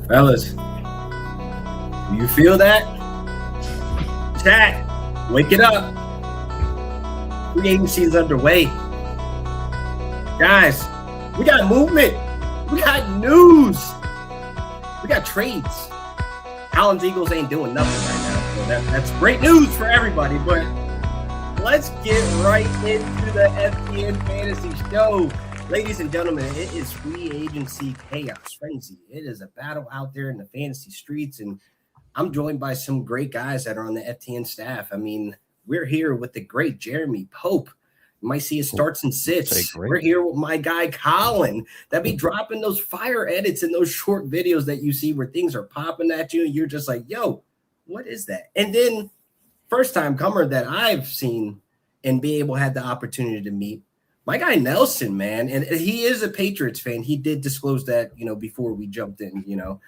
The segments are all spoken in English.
Fellas, you feel that? Chat, wake it up. Free agency is underway. Guys, we got movement. We got news. We got trades. Collins Eagles ain't doing nothing right now. So that's great news for everybody. But let's get right into the FTN Fantasy Show. Ladies and gentlemen, it is free agency chaos frenzy. It is a battle out there in the fantasy streets, and I'm joined by some great guys that are on the FTN staff. I mean, we're here with the great Jeremy Pope. You might see his starts and sits. We're here with my guy Colin that be dropping those fire edits and those short videos that you see where things are popping at you, and you're just like, yo, what is that? And then first time comer that I've seen and be able to have the opportunity to meet, my guy Nelson, man, and he is a Patriots fan. He did disclose that, before we jumped in,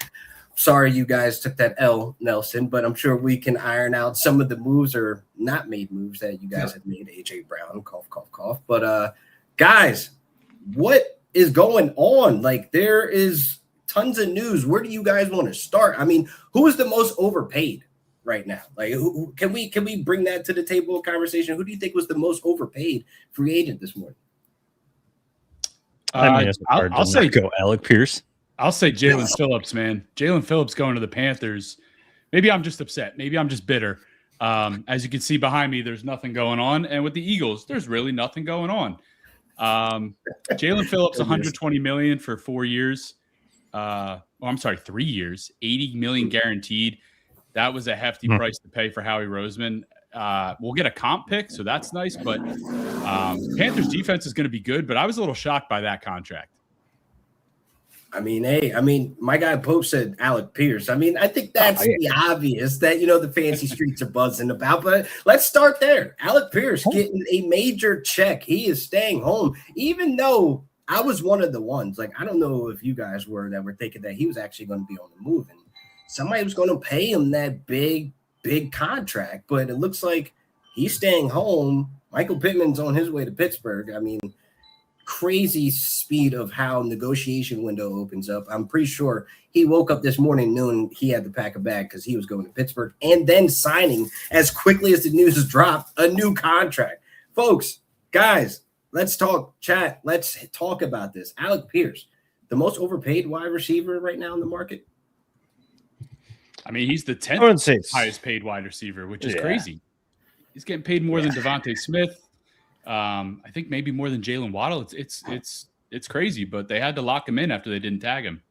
Sorry you guys took that L, Nelson, but I'm sure we can iron out some of the moves or not made moves that you guys have made. AJ Brown, cough, cough, cough. But guys, what is going on? Like, there is tons of news. Where do you guys want to start? I mean, who is the most overpaid right now? Like, who can we bring that to the table of conversation? Who do you think was the most overpaid free agent this morning? I'll say go Alec Pierce. I'll say Jalen Phillips, man. Jalen Phillips going to the Panthers. Maybe I'm just upset. Maybe I'm just bitter. As you can see behind me, there's nothing going on. And with the Eagles, there's really nothing going on. Jalen Phillips, $120 million for 4 years. 3 years, $80 million guaranteed. That was a hefty price to pay for Howie Roseman. We'll get a comp pick, so that's nice. But Panthers defense is going to be good. But I was a little shocked by that contract. I mean, my guy Pope said Alec Pierce. I mean, I think that's the obvious that, the fancy streets are buzzing about. But let's start there. Alec Pierce getting a major check. He is staying home, even though I was one of the ones. Like, I don't know if you guys were thinking that he was actually going to be on the move. And somebody was going to pay him that big contract. But it looks like he's staying home. Michael Pittman's on his way to Pittsburgh. I mean, crazy speed of how negotiation window opens up. I'm pretty sure he woke up this morning knowing he had to pack a bag because he was going to Pittsburgh and then signing as quickly as the news is dropped a new contract. Folks, guys, let's talk chat. Let's talk about this. Alec Pierce, the most overpaid wide receiver right now in the market. I mean, he's the 10th highest paid wide receiver, which is crazy. He's getting paid more than Devontae Smith. I think maybe more than Jalen Waddle. It's crazy, but they had to lock him in after they didn't tag him.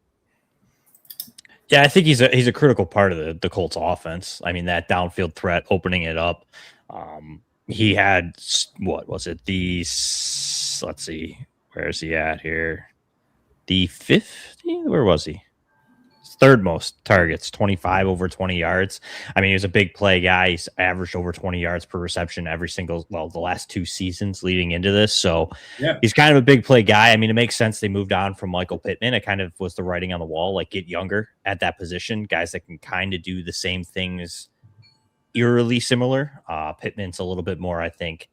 Yeah, I think he's a critical part of the Colts offense. I mean, that downfield threat, opening it up. He had, what was it? Let's see, where is he at here? The 50? Where was he? Third most targets, 25 over 20 yards. I mean, he was a big play guy. He's averaged over 20 yards per reception the last 2 seasons leading into this. So he's kind of a big play guy. I mean, it makes sense they moved on from Michael Pittman. It kind of was the writing on the wall, like get younger at that position. Guys that can kind of do the same things eerily similar. Pittman's a little bit more, I think,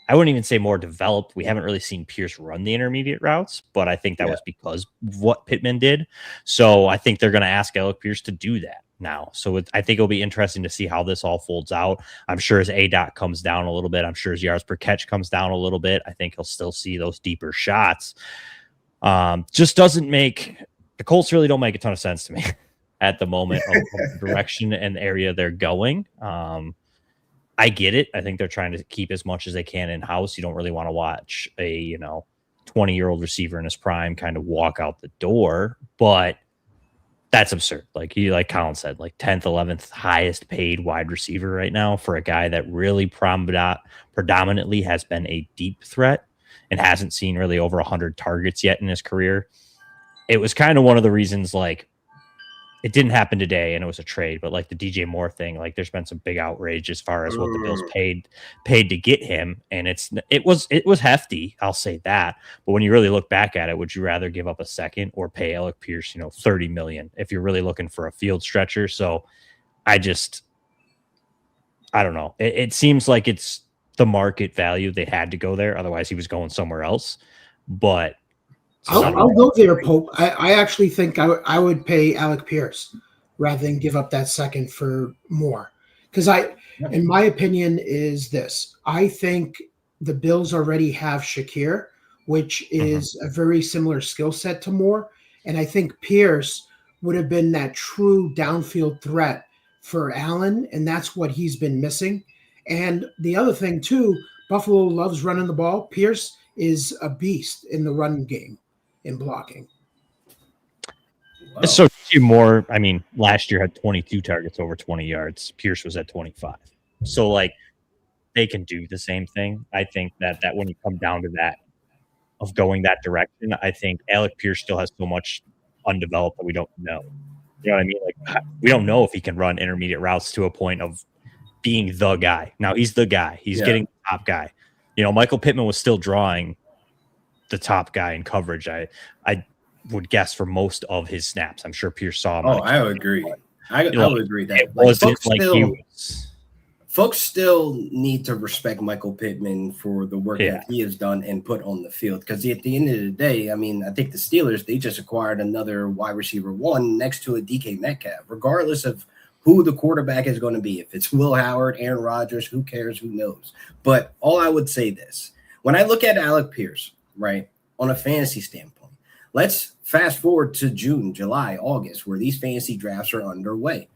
I wouldn't even say more developed. We haven't really seen Pierce run the intermediate routes, but I think that was because of what Pittman did. So I think they're going to ask Alec Pierce to do that now. So I think it'll be interesting to see how this all folds out. I'm sure his ADOT comes down a little bit. I'm sure his yards per catch comes down a little bit. I think he'll still see those deeper shots. Just doesn't make the Colts really don't make a ton of sense to me at the moment of the direction and area they're going. I get it. I think they're trying to keep as much as they can in-house. You don't really want to watch a, 20-year-old receiver in his prime kind of walk out the door, but that's absurd. Like Colin said, like 10th, 11th highest paid wide receiver right now for a guy that really predominantly has been a deep threat and hasn't seen really over 100 targets yet in his career. It was kind of one of the reasons, like, it didn't happen today and it was a trade, but like the DJ Moore thing, like there's been some big outrage as far as what the Bills paid to get him. And it was hefty. I'll say that. But when you really look back at it, would you rather give up a second or pay Alec Pierce, $30 million if you're really looking for a field stretcher? So I don't know. It seems like it's the market value. They had to go there. Otherwise he was going somewhere else. But So I'll go there, Pope. I actually think I would pay Alec Pierce rather than give up that second for Moore. Because in my opinion, is this. I think the Bills already have Shakir, which is a very similar skill set to Moore. And I think Pierce would have been that true downfield threat for Allen, and that's what he's been missing. And the other thing, too, Buffalo loves running the ball. Pierce is a beast in the run game in blocking. Wow. So Moore, I mean, last year had 22 targets over 20 yards. Pierce was at 25. So, like, they can do the same thing. I think that when you come down to that, of going that direction, I think Alec Pierce still has so much undeveloped that we don't know. You know what I mean? Like, we don't know if he can run intermediate routes to a point of being the guy. Now he's the guy. He's getting the top guy. You know, Michael Pittman was still drawing the top guy in coverage. I would guess for most of his snaps. I'm sure Pierce saw him. Oh, I would agree. I would agree that it wasn't like he was. Folks still need to respect Michael Pittman for the work that he has done and put on the field. Because at the end of the day, I mean, I think the Steelers, they just acquired another wide receiver one next to a DK Metcalf, regardless of who the quarterback is going to be. If it's Will Howard, Aaron Rodgers, who cares, who knows? But all I would say this, when I look at Alec Pierce, right, on a fantasy standpoint, let's fast forward to June, July, August, where these fantasy drafts are underway.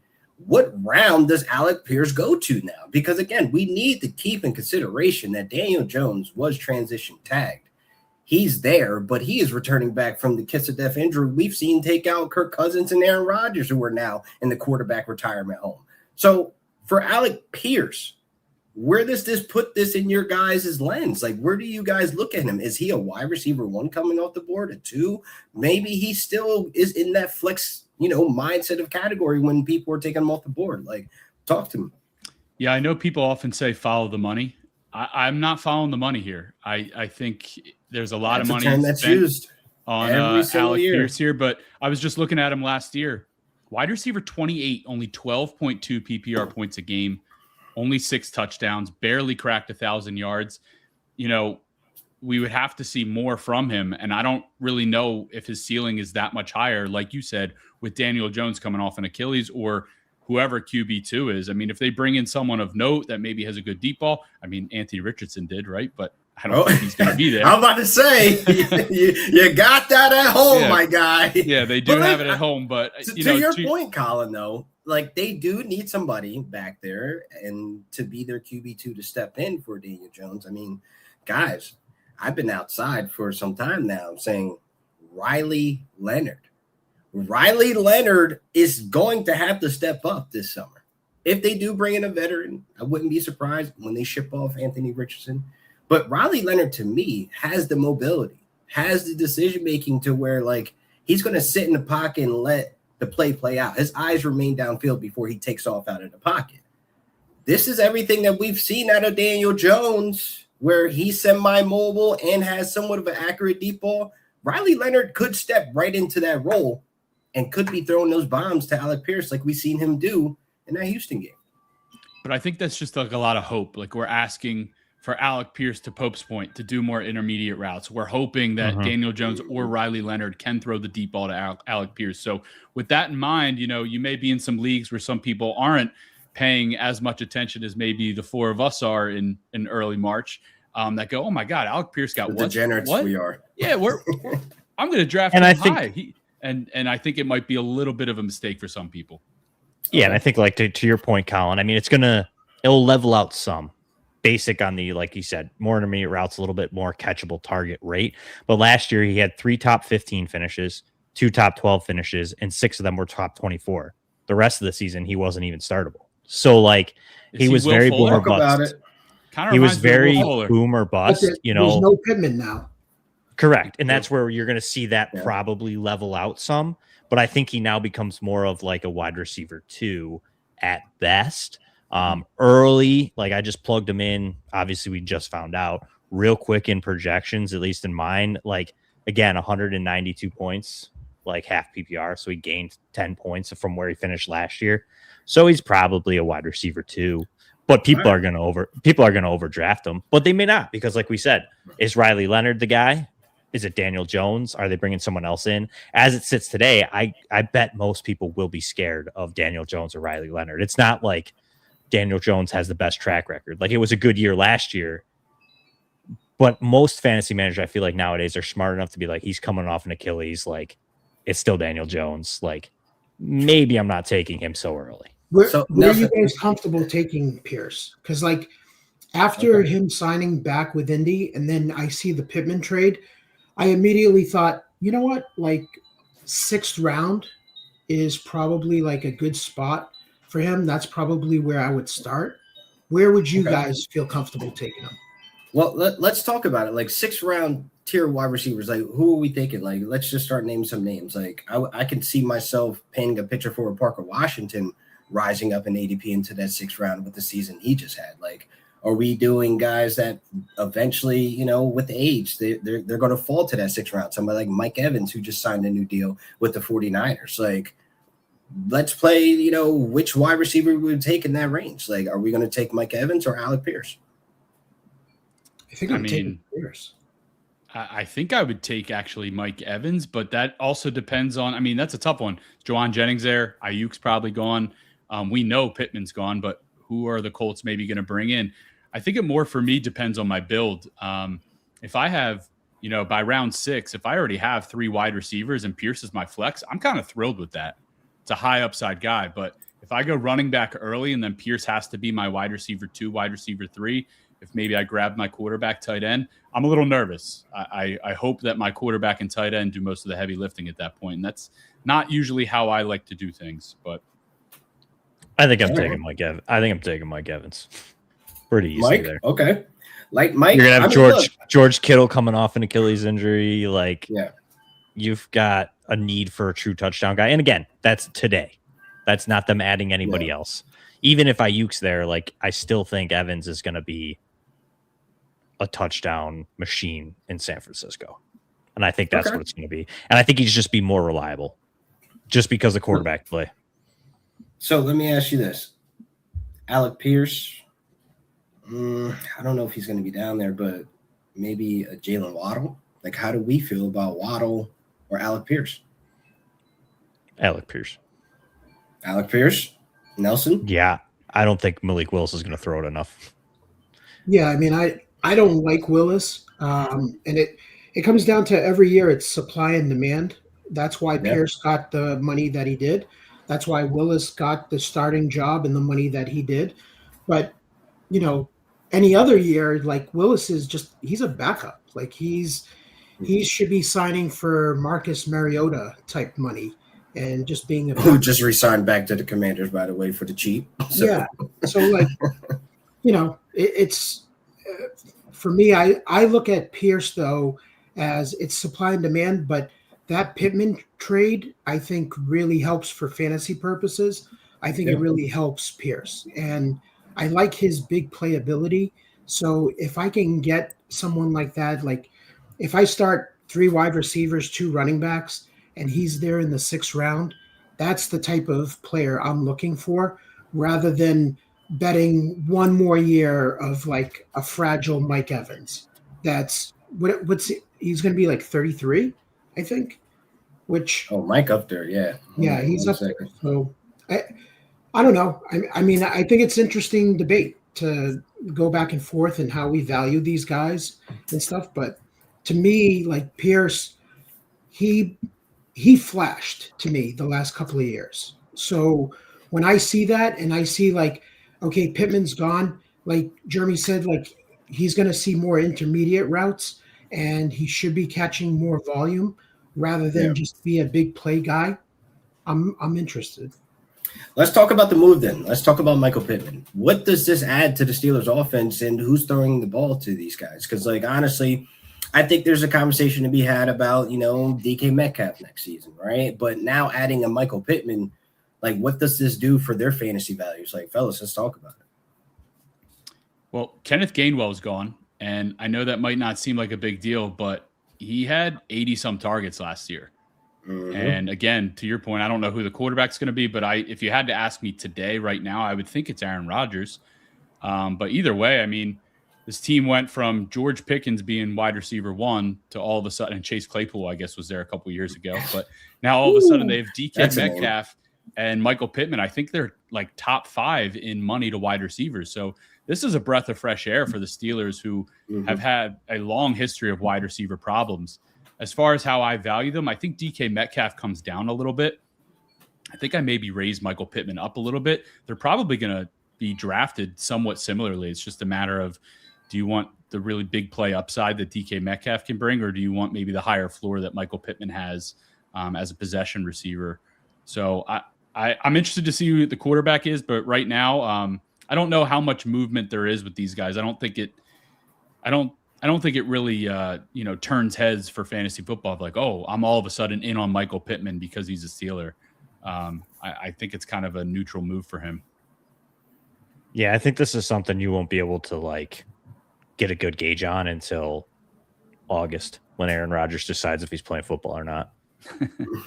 What round does Alec Pierce go to now? Because, again, we need to keep in consideration that Daniel Jones was transition tagged. He's there, but he is returning back from the kiss of death injury we've seen take out Kirk Cousins and Aaron Rodgers, who are now in the quarterback retirement home. So for Alec Pierce, where does this put this in your guys' lens? Like, where do you guys look at him? Is he a wide receiver one coming off the board, a two? Maybe he still is in that flex, mindset of category when people are taking him off the board. Like, talk to him. Yeah, I know people often say follow the money. I'm not following the money here. I think there's a lot of money that's used on Alec Pierce here, but I was just looking at him last year. Wide receiver 28, only 12.2 PPR points a game, only 6 touchdowns, barely cracked 1,000 yards. We would have to see more from him, and I don't really know if his ceiling is that much higher, like you said, with Daniel Jones coming off an Achilles or whoever QB2 is. I mean, if they bring in someone of note that maybe has a good deep ball, I mean, Anthony Richardson did, right? But I don't think he's going to be there. I'm about to say, you got that at home, my guy. Yeah, they do have it at home. But to your point, Colin, though, like, they do need somebody back there and to be their QB2 to step in for Daniel Jones. I mean, guys, I've been outside for some time now saying Riley Leonard. Riley Leonard is going to have to step up this summer. If they do bring in a veteran, I wouldn't be surprised when they ship off Anthony Richardson. But Riley Leonard, to me, has the mobility, has the decision-making to where, like, he's going to sit in the pocket and let the play out. His eyes remain downfield before he takes off out of the pocket. This is everything that we've seen out of Daniel Jones, where he's semi-mobile and has somewhat of an accurate deep ball. Riley Leonard could step right into that role and could be throwing those bombs to Alec Pierce like we've seen him do in that Houston game. But I think that's just like a lot of hope. Like, we're asking for Alec Pierce, to Pope's point, to do more intermediate routes. We're hoping that Daniel Jones or Riley Leonard can throw the deep ball to Alec Pierce. So with that in mind, you may be in some leagues where some people aren't paying as much attention as maybe the four of us are in early March, that go, oh my God, Alec Pierce got what? Degenerates we are. Yeah, I'm going to draft him high. And I think it might be a little bit of a mistake for some people. Yeah, and I think, like, to your point, Colin, I mean, it'll level out some. Basic on the, like you said, more intermediate routes, a little bit more catchable target rate. But last year he had 3 top 15 finishes, 2 top 12 finishes, and 6 of them were top 24. The rest of the season he wasn't even startable. So, like, he was very boomer bust. He was very boomer bust. There's no Pittman now. Correct. And that's where you're going to see that probably level out some. But I think he now becomes more of like a wide receiver 2 at best. Early, like, I just plugged him in. Obviously, we just found out real quick in projections, at least in mine. Like, again, 192 points, like half PPR. So he gained 10 points from where he finished last year. So he's probably a wide receiver 2. But people are going to overdraft him. But they may not, because, like we said, is Riley Leonard the guy? Is it Daniel Jones? Are they bringing someone else in? As it sits today, I bet most people will be scared of Daniel Jones or Riley Leonard. It's not like Daniel Jones has the best track record. Like, it was a good year last year, but most fantasy managers, I feel like nowadays, are smart enough to be like, he's coming off an Achilles. Like, it's still Daniel Jones. Like, maybe I'm not taking him so early. Where are you guys comfortable taking Pierce? Because like after him signing back with Indy, and then I see the Pittman trade, I immediately thought, you know what? Like 6th round is probably like a good spot for him. That's probably where I would start. Where would you guys feel comfortable taking him? Well, let's talk about it. Like 6th round tier wide receivers. Like, who are we thinking? Like, let's just start naming some names. Like, I can see myself painting a picture for Parker Washington rising up in ADP into that 6th round with the season he just had. Like, are we doing guys that eventually, you know, with age, they're going to fall to that 6th round? Somebody like Mike Evans, who just signed a new deal with the 49ers. Like, let's play, you know, which wide receiver we would take in that range. Like, are we going to take Mike Evans or Alec Pierce? I think I'm taking Pierce. I think I would take actually Mike Evans, but that also depends on, I mean, that's a tough one. Juwan Jennings there. Ayuk's probably gone. We know Pittman's gone, but who are the Colts maybe going to bring in? I think it more for me depends on my build. If I have, you know, by round 6, if I already have 3 wide receivers and Pierce is my flex, I'm kind of thrilled with that. It's a high upside guy, but if I go running back early and then Pierce has to be my wide receiver 2, wide receiver 3, if maybe I grab my quarterback, tight end, I'm a little nervous. I hope that my quarterback and tight end do most of the heavy lifting at that point. And that's not usually how I like to do things, but I think I'm taking Mike Evans. I think I'm taking Mike Evans. Pretty easy Mike? there. Okay. Like Mike. You're going to have George Kittle coming off an Achilles injury. Like, you've got a need for a true touchdown guy. And again, that's today. That's not them adding anybody else. Even if Ayuk's there, like, I still think Evans is going to be a touchdown machine in San Francisco. And I think that's what it's going to be. And I think he's just be more reliable just because of quarterback play. So let me ask you this. Alec Pierce, I don't know if he's going to be down there, but maybe a Jalen Waddle. Like, how do we feel about Waddle or Alec Pierce? Alec Pierce. Alec Pierce? Nelson? Yeah. I don't think Malik Willis is going to throw it enough. Yeah, I mean, I don't like Willis. And it comes down to every year it's supply and demand. That's why Pierce got the money that he did. That's why Willis got the starting job and the money that he did. But, you know, any other year, like Willis is just, he's a backup. Like he should be signing for Marcus Mariota type money and just being a backup. Who just re-signed back to the Commanders, by the way, for the cheap. So. Yeah. So like, you know, it's for me, I look at Pierce though as it's supply and demand, but that Pittman trade, I think, really helps for fantasy purposes. I think it really helps Pierce. And I like his big playability. So if I can get someone like that, like if I start 3 wide receivers, 2 running backs, and he's there in the 6th round, that's the type of player I'm looking for, rather than betting one more year of like a fragile Mike Evans. That's he's going to be like 33. I think, which Mike up there, yeah, he's up there. So I don't know. I mean, I think it's interesting debate to go back and forth and how we value these guys and stuff. But to me, like Pierce, he flashed to me the last couple of years. So when I see that and I see like, okay, Pittman's gone, like Jeremy said, like he's going to see more intermediate routes and he should be catching more volume rather than just be a big play guy. I'm interested. Let's talk about the move then. Let's talk about Michael Pittman. What does this add to the Steelers offense and who's throwing the ball to these guys? Because, like, honestly, I think there's a conversation to be had about, you know, DK Metcalf next season, right? But now adding a Michael Pittman, like, what does this do for their fantasy values? Like, fellas, let's talk about it. Well, Kenneth Gainwell's gone, and I know that might not seem like a big deal, but he had 80-some targets last year. And again, to your point, I don't know who the quarterback's going to be, but if you had to ask me today, right now, I would think it's Aaron Rodgers. But either way, I mean, This team went from George Pickens being wide receiver 1 to all of a sudden, and Chase Claypool, I guess, was there a couple years ago. But now all of a sudden they have DK Metcalf and Michael Pittman. I think they're like top 5 in money to wide receivers. So this is a breath of fresh air for the Steelers, who have had a long history of wide receiver problems. As far as how I value them, I think DK Metcalf comes down a little bit. I think I maybe raise Michael Pittman up a little bit. They're probably going to be drafted somewhat similarly. It's just a matter of, do you want the really big play upside that DK Metcalf can bring, or do you want maybe the higher floor that Michael Pittman has as a possession receiver? So I'm interested to see who the quarterback is, but right now I don't know how much movement there is with these guys. I don't think it really turns heads for fantasy football. Like, oh, I'm all of a sudden in on Michael Pittman because he's a Steeler. I think it's kind of a neutral move for him. Yeah, I think this is something you won't be able to like get a good gauge on until August, when Aaron Rodgers decides if he's playing football or not.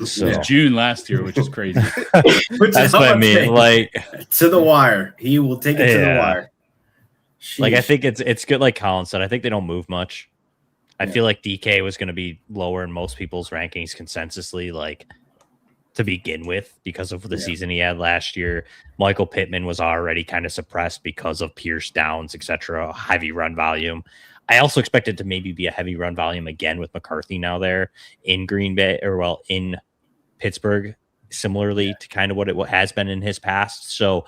So it was June last year, which is crazy. That's what I mean. Like, to the wire. He will take it to the wire. Sheesh. Like, I think it's good. Like Colin said, I think they don't move much. I feel like DK was going to be lower in most people's rankings consensusly, like, to begin with, because of the season he had last year. Michael Pittman was already kind of suppressed because of Pierce downs, etc., heavy run volume. I also expected to maybe be a heavy run volume again with McCarthy now there in Green Bay, in Pittsburgh, similarly to kind of what it has been in his past. So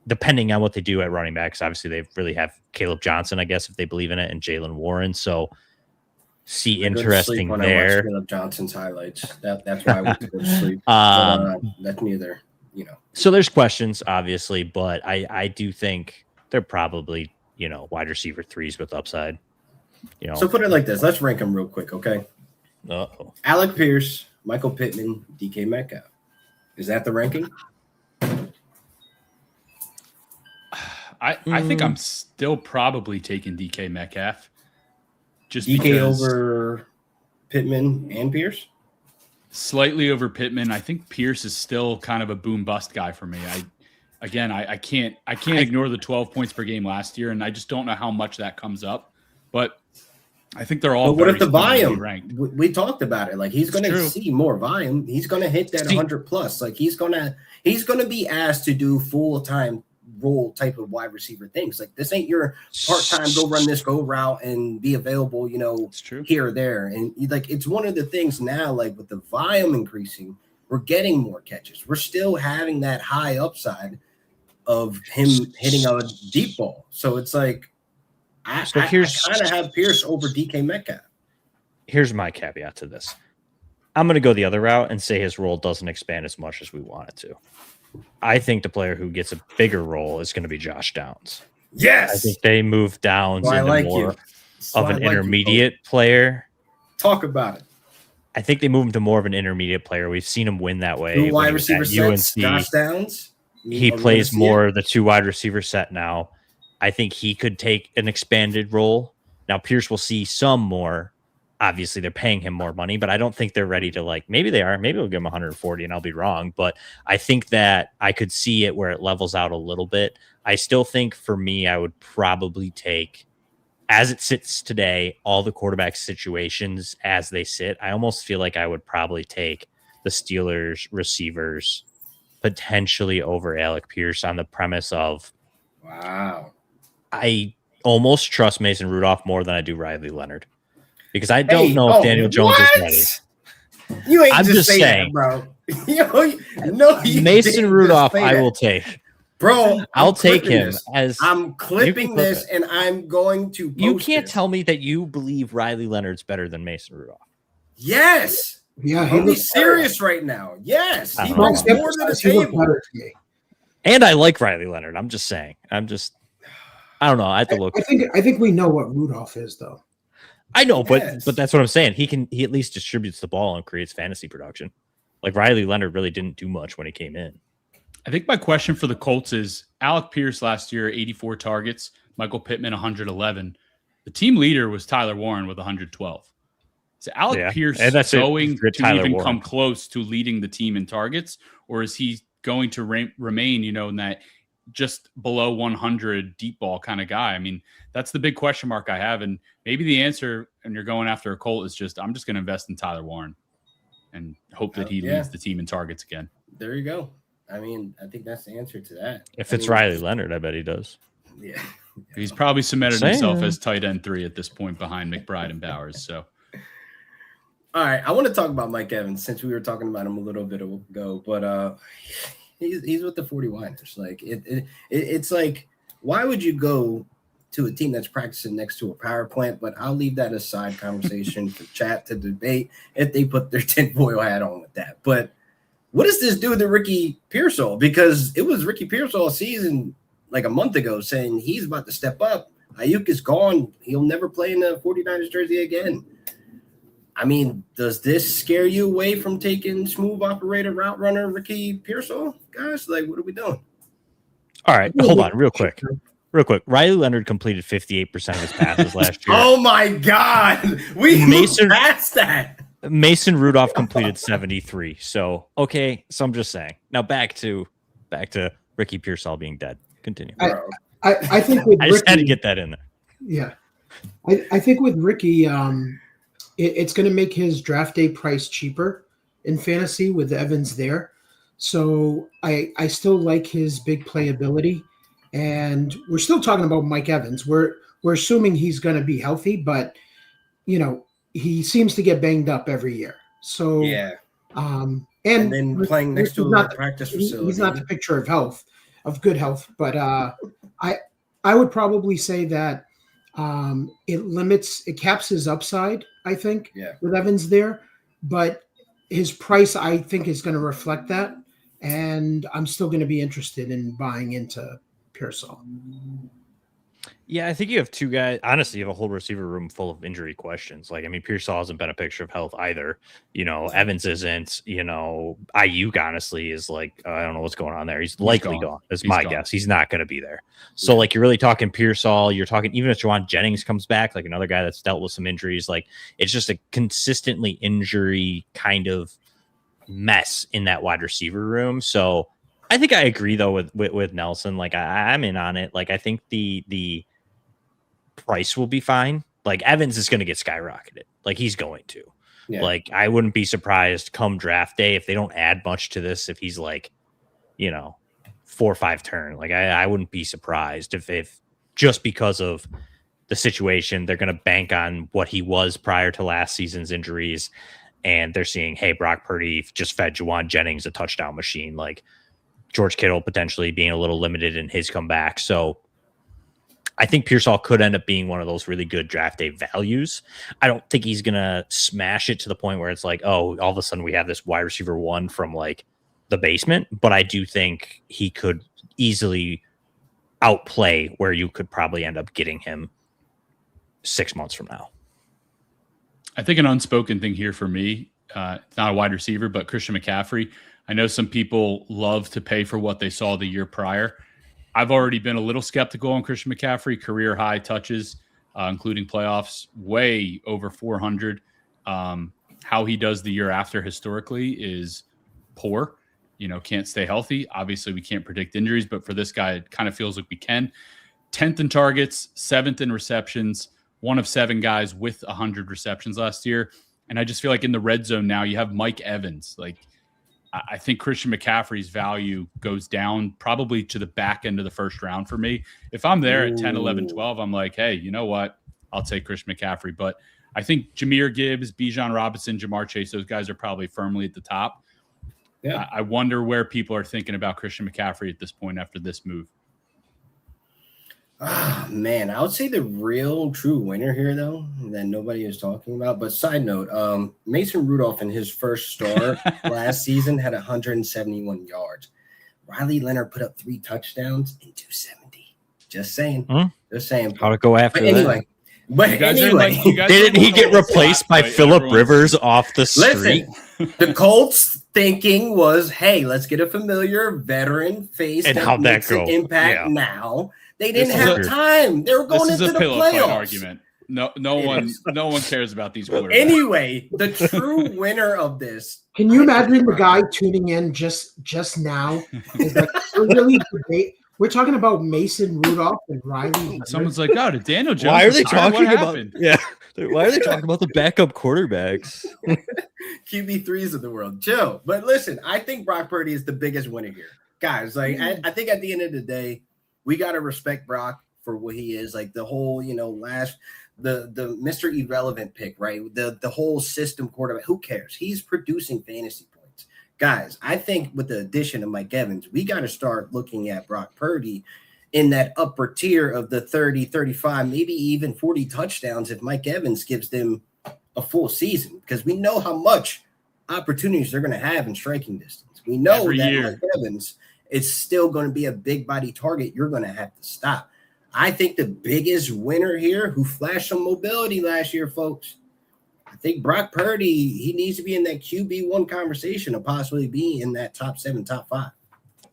depending on what they do at running backs, obviously they really have Caleb Johnson, I guess, if they believe in it, and Jalen Warren. So interesting when there. I watch Caleb Johnson's highlights. That's why I went to go to sleep. That's neither, So there's questions, obviously, but I do think they're probably, wide receiver 3s with upside. So put it like this. Let's rank them real quick, okay? Uh-oh. Alec Pierce, Michael Pittman, DK Metcalf. Is that the ranking? I think I'm still probably taking DK Metcalf. Just DK because over Pittman and Pierce? Slightly over Pittman. I think Pierce is still kind of a boom bust guy for me. I can't ignore the 12 points per game last year, and I just don't know how much that comes up. But I think they're all. But what if the volume? Ranked. We talked about it. Like, he's going to see more volume. He's going to hit that 100 plus. Like, he's going to be asked to do full-time role type of wide receiver things. Like, this ain't your part-time go run this go route and be available, here or there. And like, it's one of the things now, like with the volume increasing, we're getting more catches. We're still having that high upside of him hitting a deep ball. So it's like, I kind of have Pierce over DK Metcalf. Here's my caveat to this. I'm going to go the other route and say his role doesn't expand as much as we want it to. I think the player who gets a bigger role is going to be Josh Downs. Yes. I think they move Downs into more of an intermediate player. Talk about it. I think they move him to more of an intermediate player. We've seen him win that way. Two wide receiver sets, Josh Downs. He plays more the 2 wide receiver set now. I think he could take an expanded role. Now, Pierce will see some more. Obviously, they're paying him more money, but I don't think they're ready to, like, maybe they are. Maybe we'll give him 140 and I'll be wrong. But I think that I could see it where it levels out a little bit. I still think for me, I would probably take, as it sits today, all the quarterback situations as they sit. I almost feel like I would probably take the Steelers receivers potentially over Alec Pierce on the premise of, wow, I almost trust Mason Rudolph more than I do Riley Leonard. Because I don't know if Daniel Jones is ready. You ain't I'm just saying, that, bro. Mason Rudolph, I will take. Bro, I'll take him as I'm clipping this, and I'm going to post You can't this. tell me that you believe Riley Leonard's better than Mason Rudolph. Yes. Yeah, I'll be serious right now. Yes. He brings more to the table. And I like Riley Leonard. I'm just saying. I don't know. I have to look. I think we know what Rudolph is, though. I know, but that's what I'm saying. He at least distributes the ball and creates fantasy production. Like, Riley Leonard really didn't do much when he came in. I think my question for the Colts is Alec Pierce last year, 84 targets, Michael Pittman, 111. The team leader was Tyler Warren with 112. Is Alec Pierce going to even come close to leading the team in targets, or is he going to remain, in that just below 100 deep ball kind of guy? I mean, that's the big question mark I have. And maybe the answer, and you're going after a Colt, is just I'm just going to invest in Tyler Warren and hope that he leads the team in targets again. There you go. I mean, I think that's the answer to that. If it's Riley Leonard, I bet he does. Yeah. He's probably cemented himself as tight end 3 at this point behind McBride and Bowers. So, all right, I want to talk about Mike Evans since we were talking about him a little bit ago, but he's with the 49ers. Like it's like, why would you go to a team that's practicing next to a power plant? But I'll leave that aside conversation for chat to debate if they put their tinfoil hat on with that. But what does this do to Ricky Pearsall? Because it was Ricky Pearsall season like a month ago saying he's about to step up. Ayuk is gone. He'll never play in the 49ers jersey again. I mean, does this scare you away from taking smooth operator route runner Ricky Pearsall? Guys, like, what are we doing? All right, hold on real quick. Riley Leonard completed 58% of his passes last year. Oh, my God. We moved past that. Mason Rudolph completed 73. So, okay. So I'm just saying. Now back to Ricky Pearsall being dead. Continue. I think with I just Ricky, had to get that in there. Yeah. I think with Ricky, it's going to make his draft day price cheaper in fantasy with Evans there. So I still like his big playability. And we're still talking about Mike Evans. We're assuming he's going to be healthy, but, you know, he seems to get banged up every year. So, yeah. And then playing next to a practice facility. He's not the picture of good health. But I would probably say that it caps his upside, I think, with Evans there. But his price, I think, is going to reflect that. And I'm still going to be interested in buying into Pearsall. Yeah, I think you have two guys. Honestly, you have a whole receiver room full of injury questions. Like, I mean, Pearsall hasn't been a picture of health either. You know, Evans isn't. You know, Ayuk honestly is like, I don't know what's going on there. He's likely gone. That's my guess. He's not going to be there. So, like, you're really talking Pearsall. You're talking even if Juwan Jennings comes back, like another guy that's dealt with some injuries. Like, it's just a consistently injury kind of mess in that wide receiver room. So, I think I agree though with Nelson. Like, I'm in on it. Like, I think the price will be fine. Like, Evans is going to get skyrocketed. Like, he's going to. Yeah. Like, I wouldn't be surprised come draft day if they don't add much to this. If he's like, you know, 4 or 5 turn. Like, I wouldn't be surprised if just because of the situation, they're going to bank on what he was prior to last season's injuries, and they're seeing, hey, Brock Purdy just fed Juwan Jennings a touchdown machine. Like, George Kittle potentially being a little limited in his comeback. So I think Pearsall could end up being one of those really good draft day values. I don't think he's going to smash it to the point where it's like, oh, all of a sudden we have this wide receiver 1 from like the basement. But I do think he could easily outplay where you could probably end up getting him 6 months from now. I think an unspoken thing here for me, not a wide receiver, but Christian McCaffrey. I know some people love to pay for what they saw the year prior. I've already been a little skeptical on Christian McCaffrey. Career high touches, including playoffs, way over 400. How he does the year after historically is poor. You know, can't stay healthy. Obviously, we can't predict injuries, but for this guy, it kind of feels like we can. 10th in targets, 7th in receptions, one of 7 guys with 100 receptions last year. And I just feel like in the red zone now, you have Mike Evans. Like, I think Christian McCaffrey's value goes down probably to the back end of the first round for me. If I'm there at 10, 11, 12, I'm like, hey, you know what? I'll take Christian McCaffrey. But I think Jahmyr Gibbs, Bijan Robinson, Jamar Chase, those guys are probably firmly at the top. Yeah. I wonder where people are thinking about Christian McCaffrey at this point after this move. Ah, man, I would say the real true winner here, though, that nobody is talking about. But side note, Mason Rudolph in his first start last season had 171 yards. Riley Leonard put up 3 touchdowns and 270. Just saying. Just saying. How'd it go after that? Anyway. But anyway. Didn't he get replaced by Phillip Rivers off the street? Listen, the Colts thinking was, hey, let's get a familiar veteran face and that how'd that makes go? An impact now. They didn't have time. They were going into the playoffs. Argument. No one cares about these quarterbacks. Anyway, the true winner of this. Can you imagine the guy tuning in just now? Is like, we're We're talking about Mason Rudolph and Riley. Someone's like, "Oh, did Daniel Jones?" Why are they retire? talking What about? happened? Yeah, why are they talking about the backup quarterbacks? QB3s of the world. Chill. But listen, I think Brock Purdy is the biggest winner here. Guys, like I think at the end of the day, we got to respect Brock for what he is. Like the whole, the Mr. Irrelevant pick, right? The whole system quarterback. Who cares? He's producing fantasy points. Guys, I think with the addition of Mike Evans, we got to start looking at Brock Purdy in that upper tier of the 30, 35, maybe even 40 touchdowns if Mike Evans gives them a full season, because we know how much opportunities they're going to have in striking distance. We know Every that year. Mike Evans is still going to be a big body target you're going to have to stop. I think the biggest winner here, who flashed some mobility last year, folks, I think Brock Purdy, he needs to be in that QB1 conversation and possibly be in that top 7, top 5.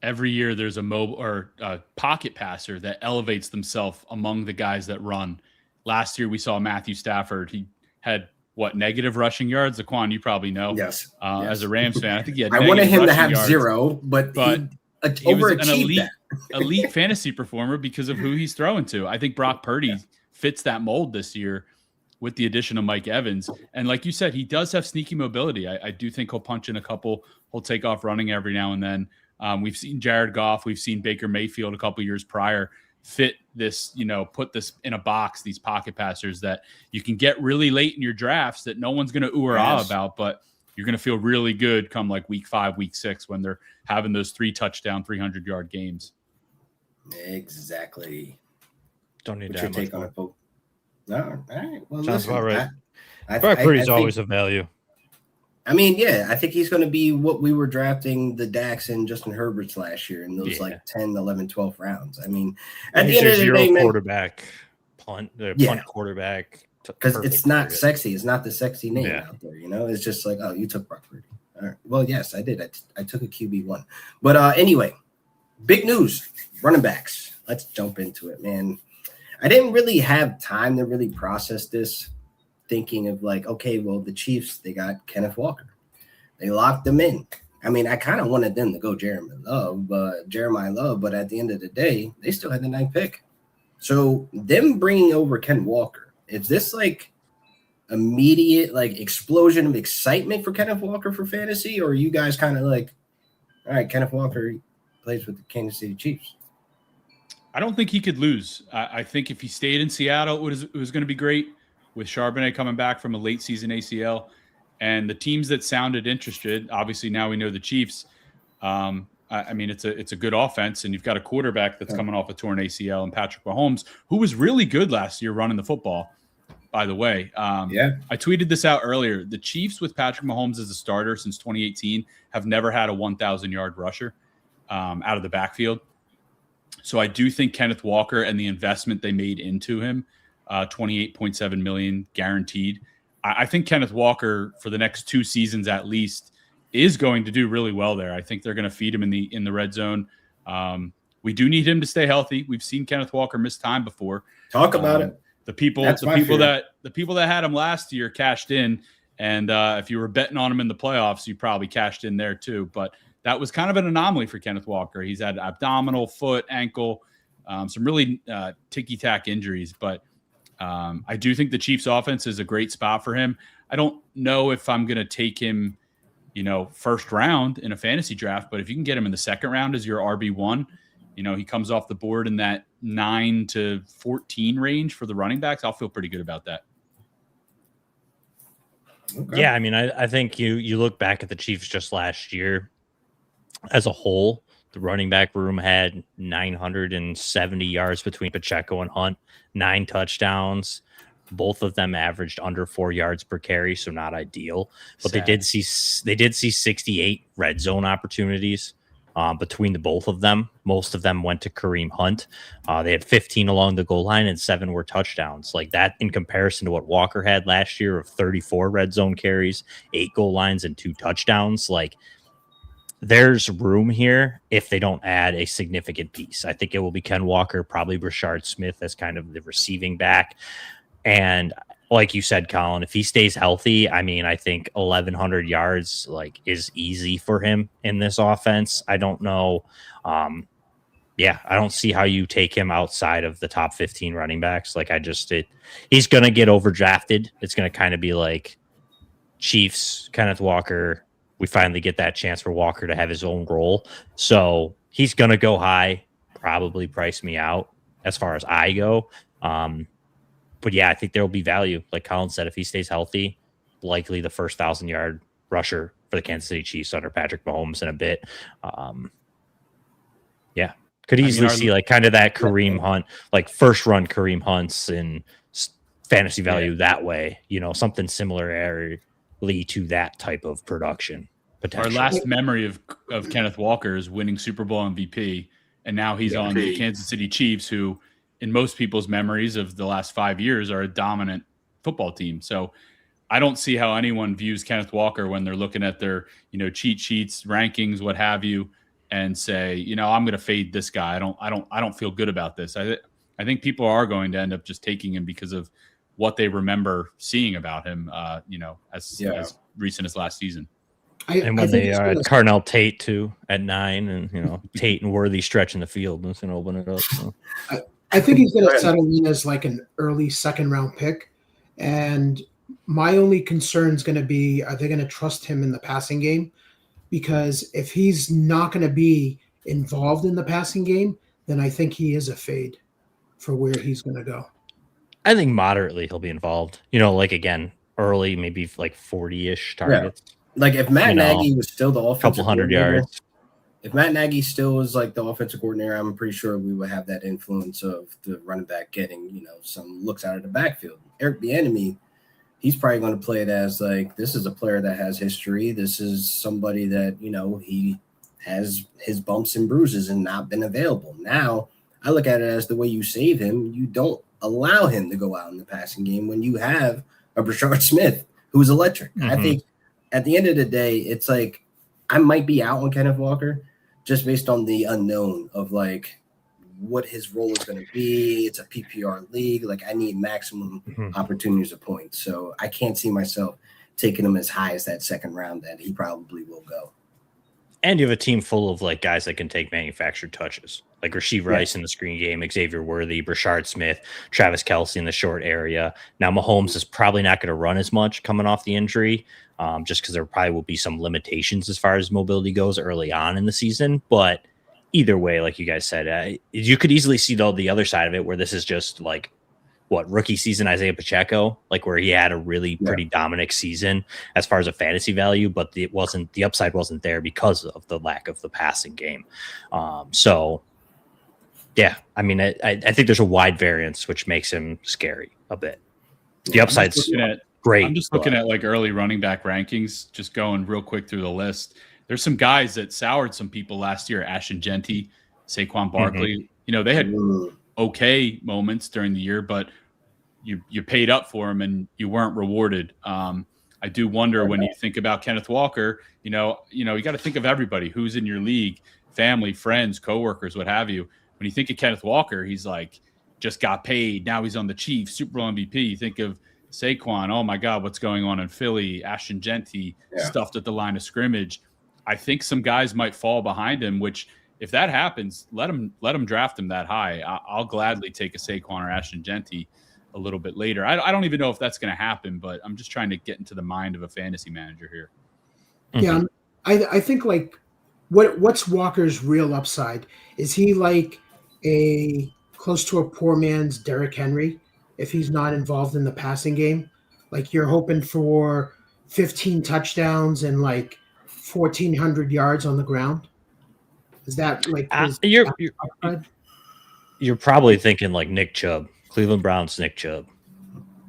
Every year there's a mobile or a pocket passer that elevates themselves among the guys that run. Last year we saw Matthew Stafford. He had negative rushing yards. Laquan, you probably know. Yes. As a Rams fan, I think he had. I wanted him to have yards, 0, but he was an overachieved elite fantasy performer because of who he's throwing to. I think Brock Purdy fits that mold this year with the addition of Mike Evans. And like you said, he does have sneaky mobility. I do think he'll punch in a couple. He'll take off running every now and then. We've seen Jared Goff. We've seen Baker Mayfield a couple years prior fit this, put this in a box, these pocket passers that you can get really late in your drafts that no one's going to ooh or ah about, but you're going to feel really good come like week 5, week 6 when they're having those 3 touchdown, 300-yard games. Exactly. Don't need What's to your take on it, folks? No, all right. Well, Sounds listen, about right. I Brock Purdy's think, always a value. I mean, yeah, I think he's going to be what we were drafting the Dax and Justin Herberts last year in those like 10, 11, 12 rounds. I mean, at the end of the day, man, quarterback, punt quarterback. Because it's not sexy. It's not the sexy name out there, It's just like, oh, you took Brock Purdy. All right. Well, yes, I did. I took a QB1. But anyway, big news, running backs. Let's jump into it, man. I didn't really have time to really process this, thinking of like, okay, well, the Chiefs, they got Kenneth Walker. They locked him in. I mean, I kind of wanted them to go Jeremiah Love, but at the end of the day, they still had the 9th pick. So them bringing over Ken Walker, is this like immediate like explosion of excitement for Kenneth Walker for fantasy, or are you guys kind of like, all right, Kenneth Walker plays with the Kansas City Chiefs? I don't think he could lose. I think if he stayed in Seattle, it was going to be great with Charbonnet coming back from a late season ACL. And the teams that sounded interested, obviously now we know the Chiefs. I mean, it's a good offense, and you've got a quarterback that's coming off a torn ACL, and Patrick Mahomes, who was really good last year running the football, by the way. I tweeted this out earlier. The Chiefs with Patrick Mahomes as a starter since 2018 have never had a 1,000-yard rusher out of the backfield. So I do think Kenneth Walker and the investment they made into him, $28.7 million guaranteed. I think Kenneth Walker for the next 2 seasons at least is going to do really well there. I think they're going to feed him in the red zone. We do need him to stay healthy. We've seen Kenneth Walker miss time before. Talk about it. The people that had him last year cashed in, and if you were betting on him in the playoffs, you probably cashed in there too. But that was kind of an anomaly for Kenneth Walker. He's had abdominal, foot, ankle, some really ticky-tack injuries. But I do think the Chiefs' offense is a great spot for him. I don't know if I'm going to take him, first round in a fantasy draft, but if you can get him in the second round as your RB1, he comes off the board in that 9 to 14 range for the running backs, I'll feel pretty good about that. Okay. Yeah, I mean, I think you look back at the Chiefs just last year as a whole, the running back room had 970 yards between Pacheco and Hunt, 9 touchdowns. Both of them averaged under 4 yards per carry, so not ideal. But they did see 68 red zone opportunities between the both of them. Most of them went to Kareem Hunt. They had 15 along the goal line and 7 were touchdowns. Like that in comparison to what Walker had last year of 34 red zone carries, 8 goal lines, and 2 touchdowns. Like there's room here if they don't add a significant piece. I think it will be Ken Walker, probably Rashard Smith as kind of the receiving back. And like you said, Colin, if he stays healthy, I mean, I think 1,100 yards is easy for him in this offense. I don't know. yeah, I don't see how you take him outside of the top 15 running backs. Like he's going to get overdrafted. It's going to kind of be like Chiefs, Kenneth Walker. We finally get that chance for Walker to have his own role. So he's going to go high, probably price me out as far as I go. But yeah, I think there will be value. Like Colin said, if he stays healthy, likely the first 1,000-yard rusher for the Kansas City Chiefs under Patrick Mahomes in a bit. Yeah, could easily see like kind of that Kareem Hunt, like first run Kareem Hunts and fantasy value that way, something similarly to that type of production. Our last memory of Kenneth Walker is winning Super Bowl MVP, and now he's on the Kansas City Chiefs, who in most people's memories of the last 5 years are a dominant football team. So I don't see how anyone views Kenneth Walker when they're looking at their, cheat sheets, rankings, what have you, and say, I'm going to fade this guy. I don't feel good about this. I think people are going to end up just taking him because of what they remember seeing about him, as recent as last season. And when they are Carnell Tate too at 9, and Tate and Worthy stretching the field, that's going to open it up. So. I think he's going to settle in as like an early second-round pick, and my only concern is going to be: are they going to trust him in the passing game? Because if he's not going to be involved in the passing game, then I think he is a fade for where he's going to go. I think moderately he'll be involved. Like again, early, maybe like 40-ish targets. Yeah. Like if Matt Nagy was still the offensive couple hundred yards. If Matt Nagy still was like the offensive coordinator, I'm pretty sure we would have that influence of the running back getting, some looks out of the backfield. Eric Bieniemy, he's probably going to play it as like, this is a player that has history. This is somebody that, he has his bumps and bruises and not been available. Now, I look at it as the way you save him. You don't allow him to go out in the passing game when you have a Brashard Smith who's electric. Mm-hmm. I think at the end of the day, it's like I might be out on Kenneth Walker just based on the unknown of like what his role is going to be. It's a PPR league. Like I need maximum opportunities of points. So I can't see myself taking him as high as that second round that he probably will go. And you have a team full of like guys that can take manufactured touches, like Rasheed Rice in the screen game, Xavier Worthy, Brashard Smith, Travis Kelce in the short area. Now Mahomes is probably not going to run as much coming off the injury, just because there probably will be some limitations as far as mobility goes early on in the season. But either way, like you guys said, you could easily see the other side of it, where this is just like rookie season Isaiah Pacheco, like where he had a really pretty dominant season as far as a fantasy value, but the upside wasn't there because of the lack of the passing game. So yeah, I mean, I think there's a wide variance, which makes him scary a bit. The upside's great. I'm just looking at like early running back rankings, just going real quick through the list. There's some guys that soured some people last year. Ashton Genty, Saquon Barkley, they had okay moments during the year, but you paid up for them and you weren't rewarded. I do wonder when you think about Kenneth Walker, you got to think of everybody who's in your league, family, friends, coworkers, what have you. When you think of Kenneth Walker, he's like just got paid. Now he's on the Chiefs, Super Bowl MVP. You think of Saquon, oh my God, what's going on in Philly? Ashton Genty stuffed at the line of scrimmage. I think some guys might fall behind him, which if that happens, let him draft him that high. I'll gladly take a Saquon or Ashton Genty a little bit later. I don't even know if that's going to happen, but I'm just trying to get into the mind of a fantasy manager here. Yeah, I think like what's Walker's real upside? Is he like a close to a poor man's Derrick Henry if he's not involved in the passing game? Like you're hoping for 15 touchdowns and like 1,400 yards on the ground? Is that like you're probably thinking like Nick Chubb, Cleveland Browns Nick Chubb.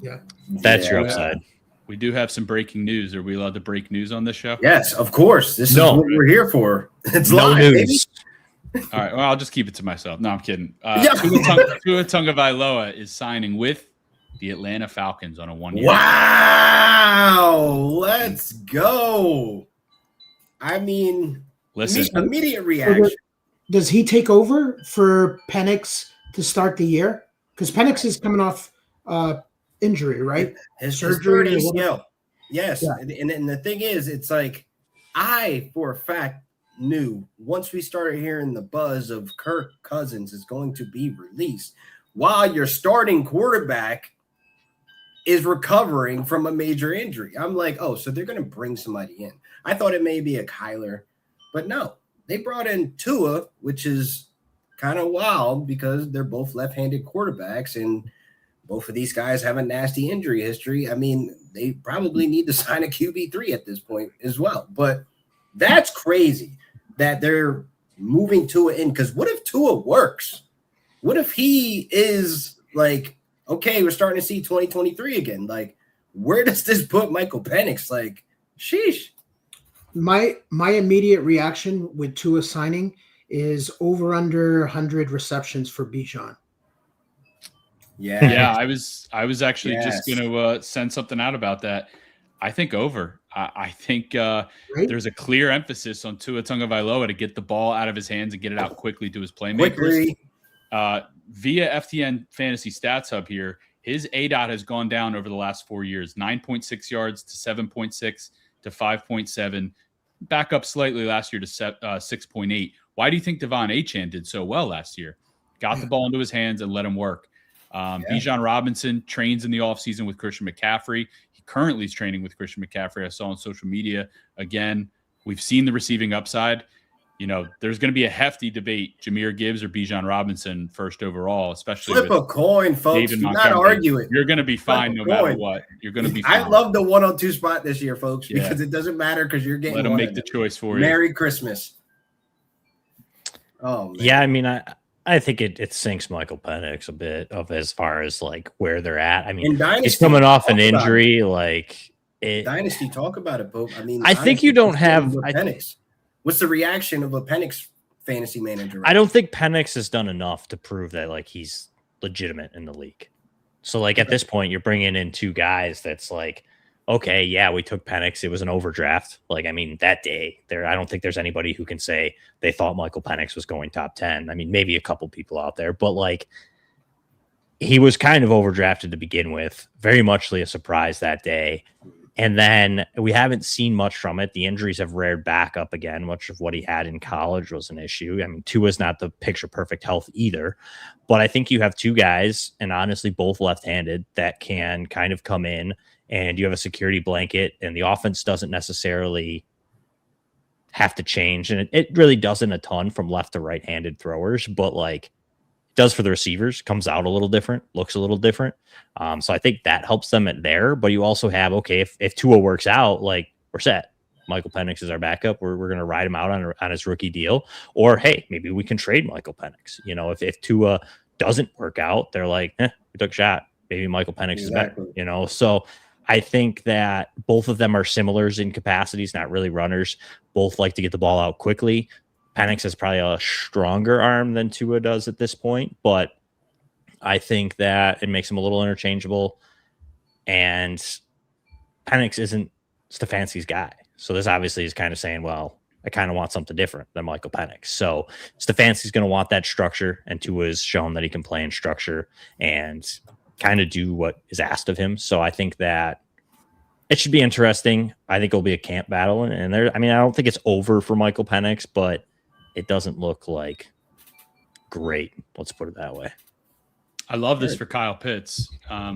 Yeah. That's your upside. We do have some breaking news. Are we allowed to break news on this show? Yes, of course. This is what we're here for. It's live, news. Baby. All right. Well, I'll just keep it to myself. No, I'm kidding. Tua Tagovailoa is signing with the Atlanta Falcons on a 1-year. Wow. Let's go. I mean, listen, immediate reaction. Does he take over for Penix to start the year? Because Penix is coming off injury, right? His surgery. ACL. Yes. Yeah. And the thing is, it's like I, for a fact, knew once we started hearing the buzz of Kirk Cousins is going to be released while your starting quarterback is recovering from a major injury. I'm like, oh, so they're going to bring somebody in. I thought it may be a Kyler, but no. They brought in Tua, which is kind of wild because they're both left-handed quarterbacks, and both of these guys have a nasty injury history. I mean, they probably need to sign a QB3 at this point as well. But that's crazy that they're moving Tua in, because what if Tua works? What if he is like, okay, we're starting to see 2023 again? Like, where does this put Michael Penix? Like, sheesh. My immediate reaction with Tua signing is over under 100 receptions for Bijan. Yeah, I was actually just going to send something out about that. I think over. I think there's a clear emphasis on Tua Tagovailoa to get the ball out of his hands and get it out quickly to his playmakers. Via FTN Fantasy Stats Hub here, his ADOT has gone down over the last 4 years, 9.6 yards to 7.6 to 5.7, back up slightly last year to 6.8. Why do you think Devon Achane did so well last year? Got the ball into his hands and let him work. Bijan Robinson trains in the offseason with Christian McCaffrey. He currently is training with Christian McCaffrey. I saw on social media. Again, we've seen the receiving upside. You know, there's going to be a hefty debate, Jahmyr Gibbs or Bijan Robinson first overall, especially flip a coin, folks. Do not argue it. You're going to be fine no matter what. You're going to be fine. I love the 102 spot this year, folks, because it doesn't matter because you're getting. Let them make the choice for you. Merry Christmas. Oh, man. Yeah, I mean, I think it sinks Michael Penix a bit of as far as like where they're at. I mean, he's coming off an injury. Like Dynasty, talk about it, Pope. I mean, I think you don't have Penix. What's the reaction of a Penix fantasy manager? I don't think Penix has done enough to prove that like he's legitimate in the league. So like at this point, you're bringing in two guys that's like, okay, yeah, we took Penix. It was an overdraft. Like, I mean, that day there, I don't think there's anybody who can say they thought Michael Penix was going top 10. I mean, maybe a couple people out there, but like he was kind of overdrafted to begin with, very muchly a surprise that day. And then we haven't seen much from it. The injuries have reared back up again. Much of what he had in college was an issue. I mean, Tua's not the picture perfect health either, but I think you have two guys, and honestly, both left-handed, that can kind of come in, and you have a security blanket, and the offense doesn't necessarily have to change. And it really doesn't a ton from left to right-handed throwers, but like it does for the receivers, comes out a little different, looks a little different. So I think that helps them at there. But you also have, okay, if Tua works out, like we're set. Michael Penix is our backup. We're going to ride him out on his rookie deal. Or, hey, maybe we can trade Michael Penix. You know, if Tua doesn't work out, they're like, we took a shot. Maybe Michael Penix is better, you know? So I think that both of them are similars in capacities, not really runners. Both like to get the ball out quickly. Penix has probably a stronger arm than Tua does at this point, but I think that it makes him a little interchangeable. And Penix isn't Stefanski's guy. So this obviously is kind of saying, well, I kind of want something different than Michael Penix. So Stefanski's going to want that structure, and Tua's shown that he can play in structure and kind of do what is asked of him. So I think that it should be interesting. I think it'll be a camp battle. And there, I mean, I don't think it's over for Michael Penix, but it doesn't look like great. Let's put it that way. I love this for Kyle Pitts.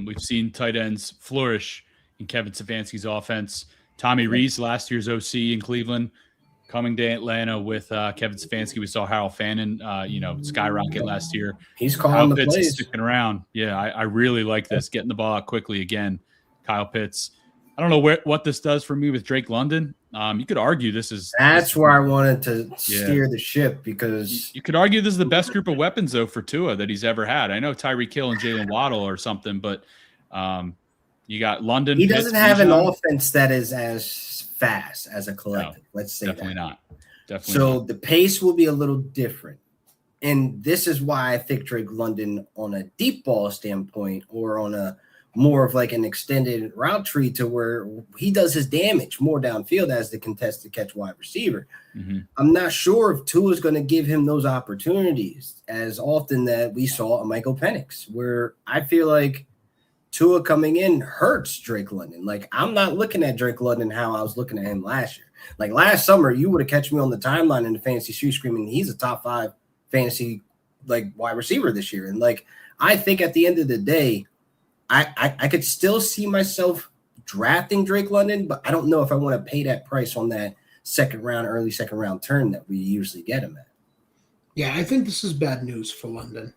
We've seen tight ends flourish in Kevin Stefanski's offense. Tommy Rees, last year's OC in Cleveland, coming to Atlanta with Kevin Stefanski. We saw Harold Fannin, skyrocket last year. He's calling Kyle the Pitts plays. is sticking around. Yeah, I really like this, getting the ball out quickly again. Kyle Pitts. I don't know what this does for me with Drake London. You could argue this is. That's where I wanted to steer the ship, because you could argue this is the best group of weapons though for Tua that he's ever had. I know Tyreek Hill and Jalen Waddle or something, but you got London. He doesn't have an offense that is as fast as a collective. No, let's say definitely that. not. Definitely. So not. the pace will be a little different, and this is why I think Drake London, on a deep ball standpoint, or on a more of like an extended route tree to where he does his damage more downfield as the contested catch wide receiver. Mm-hmm. I'm not sure if Tua is going to give him those opportunities as often that we saw a Michael Penix, where I feel like Tua coming in hurts Drake London. Like, I'm not looking at Drake London how I was looking at him last year. Like, last summer, you would have catch me on the timeline in the fantasy street screaming, he's a top 5 fantasy, like, wide receiver this year. And, like, I think at the end of the day, I could still see myself drafting Drake London, but I don't know if I want to pay that price on that early second round turn that we usually get him at. Yeah, I think this is bad news for London.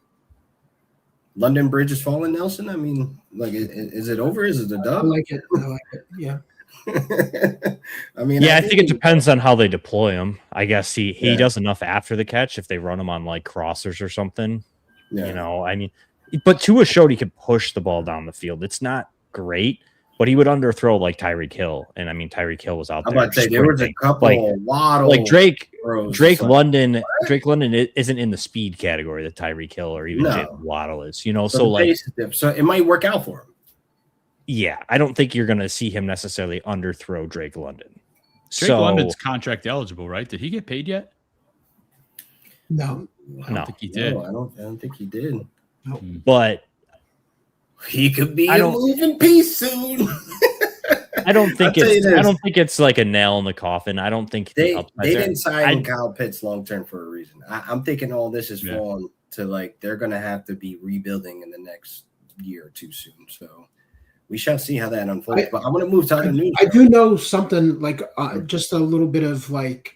London Bridge is falling, Nelson. I mean, like, is it over? Is it a dub? I like it. Yeah. I mean, I think it depends on how they deploy him. I guess he does enough after the catch if they run him on like crossers or something. Yeah. You know, I mean, but Tua showed he could push the ball down the field. It's not great, but he would underthrow like Tyreek Hill. And I mean, Tyreek Hill was out there. I'm about to say there was a couple Waddle, like Drake throws. London isn't in the speed category that Tyreek Hill or even Jalen Waddle is, you know. So it might work out for him. Yeah, I don't think you're going to see him necessarily underthrow Drake London. Drake London's contract eligible, right? Did he get paid yet? No. I don't think he did. No, I don't think he did. No. But he could be a moving piece soon. I don't think it's like a nail in the coffin. I don't think they didn't sign Kyle Pitts long term for a reason. I'm thinking all this is falling to like they're going to have to be rebuilding in the next year or two soon. So we shall see how that unfolds. But I want to move to other news. I do know something like just a little bit of like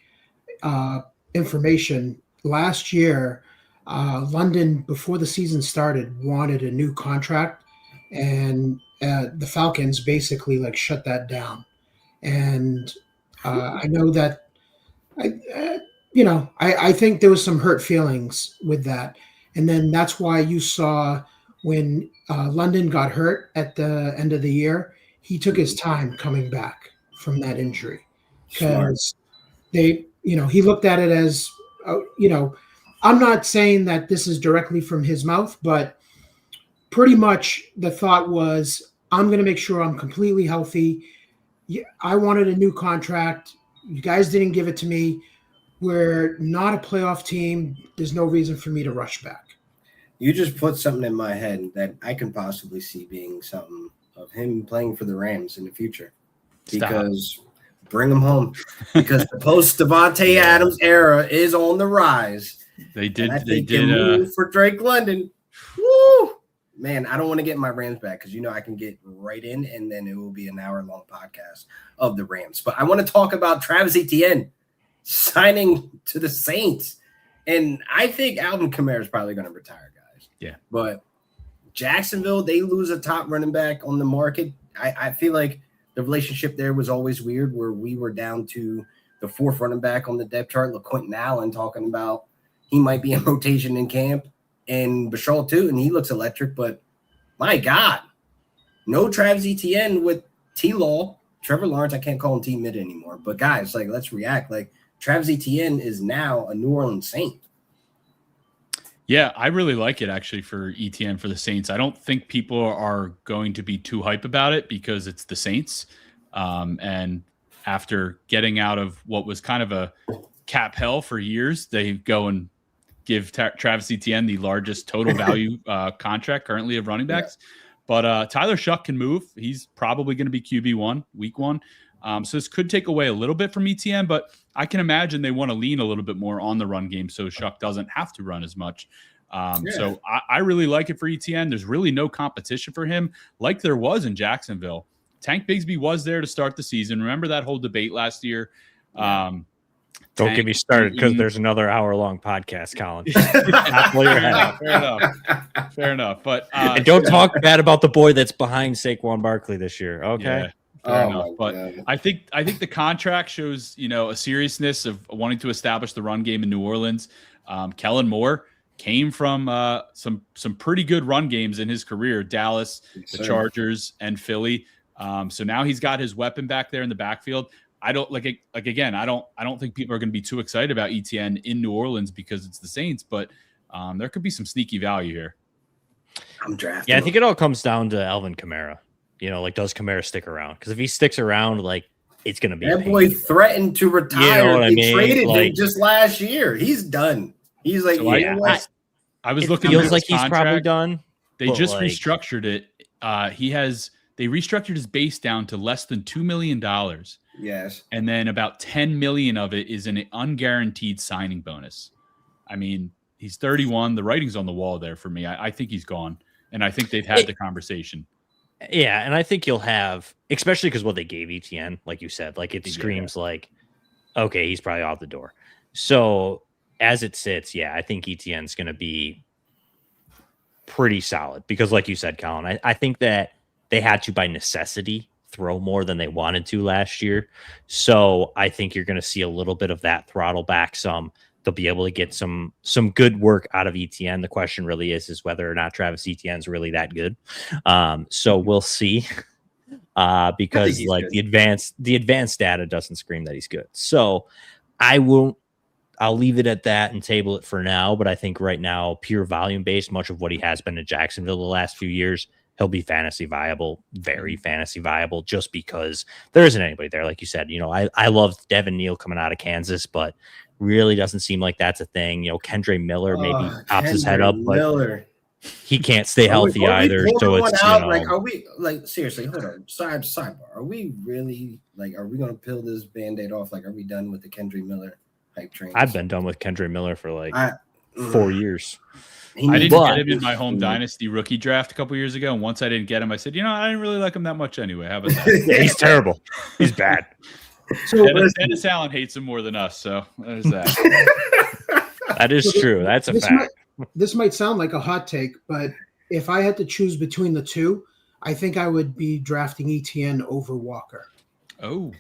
information. Last year, London, before the season started, wanted a new contract, and the Falcons basically like shut that down. And I know that I think there was some hurt feelings with that, and then that's why you saw when London got hurt at the end of the year, he took his time coming back from that injury because he looked at it as I'm not saying that this is directly from his mouth, but pretty much the thought was, I'm going to make sure I'm completely healthy. I wanted a new contract. You guys didn't give it to me. We're not a playoff team. There's no reason for me to rush back. You just put something in my head that I can possibly see being something of him playing for the Rams in the future. Because bring him home. Because the post Devontae Adams era is on the rise. They did move for Drake London. Woo! Man, I don't want to get my Rams back because I can get right in and then it will be an hour-long podcast of the Rams. But I want to talk about Travis Etienne signing to the Saints. And I think Alvin Kamara is probably going to retire, guys. Yeah. But Jacksonville, they lose a top running back on the market. I feel like the relationship there was always weird where we were down to the 4th running back on the depth chart, LaQuinton Allen, talking about he might be in rotation in camp, and Bashal too, and he looks electric. But my God, no Travis Etienne with T-Law, Trevor Lawrence. I can't call him T-Mid anymore. But guys, like, let's react. Like, Travis Etienne is now a New Orleans Saint. Yeah, I really like it actually for Etienne for the Saints. I don't think people are going to be too hype about it because it's the Saints. And after getting out of what was kind of a cap hell for years, they go and give Travis Etienne the largest total value contract currently of running backs. Yeah. But Tyler Shuck can move. He's probably going to be QB1 week 1. So this could take away a little bit from Etienne, but I can imagine they want to lean a little bit more on the run game so Shuck doesn't have to run as much. So I really like it for Etienne. There's really no competition for him like there was in Jacksonville. Tank Bigsby was there to start the season. Remember that whole debate last year? Don't get me started because there's another hour-long podcast, Colin. Fair enough. But and don't talk bad about the boy that's behind Saquon Barkley this year. Okay. Yeah. Fair enough. But I think the contract shows, a seriousness of wanting to establish the run game in New Orleans. Kellen Moore came from some pretty good run games in his career, Dallas, the Chargers, and Philly. So now he's got his weapon back there in the backfield. I don't again, I don't think people are going to be too excited about Etienne in New Orleans because it's the Saints, but there could be some sneaky value here. I'm drafting. Yeah, I think it all comes down to Alvin Kamara. Does Kamara stick around? Because if he sticks around, it's going to be that boy threatened to retire. They traded him just last year. He's done. He's like, I was looking. Feels like he's probably done. They just restructured it They restructured his base down to less than $2 million. Yes. And then about 10 million of it is an unguaranteed signing bonus. I mean, he's 31. The writing's on the wall there for me. I think he's gone. And I think they've had the conversation. Yeah, and I think you'll have, especially because what they gave ETN, like you said, like it screams like, okay, he's probably off the door. So as it sits, yeah, I think ETN's going to be pretty solid because, like you said, Colin, I think that they had to, by necessity, throw more than they wanted to last year. So I think you're going to see a little bit of that throttle back some. They'll be able to get some good work out of ETN. The question really is whether or not Travis Etienne is really that good. So we'll see. Because like good. the advanced data doesn't scream that he's good. So I'll leave it at that and table it for now. But I think right now, pure volume based, much of what he has been in Jacksonville the last few years, he'll be fantasy viable, very fantasy viable, just because there isn't anybody there. Like you said, I loved Devin Neal coming out of Kansas, but really doesn't seem like that's a thing. Kendre Miller maybe pops his head up, but he can't stay healthy either. So it's like, are we like seriously? Hold on, sidebar. Are we really like? Are we gonna peel this Band-Aid off? Like, are we done with the Kendre Miller hype train? I've been done with Kendre Miller for like 4 years. I didn't get him in my home dynasty rookie draft a couple years ago, and once I didn't get him, I said, I didn't really like him that much anyway. How about that? Yeah, he's terrible. He's bad. So Dennis Allen hates him more than us, so there's that. That is true. That's a fact. This might sound like a hot take, but if I had to choose between the two, I think I would be drafting ETN over Walker. Oh,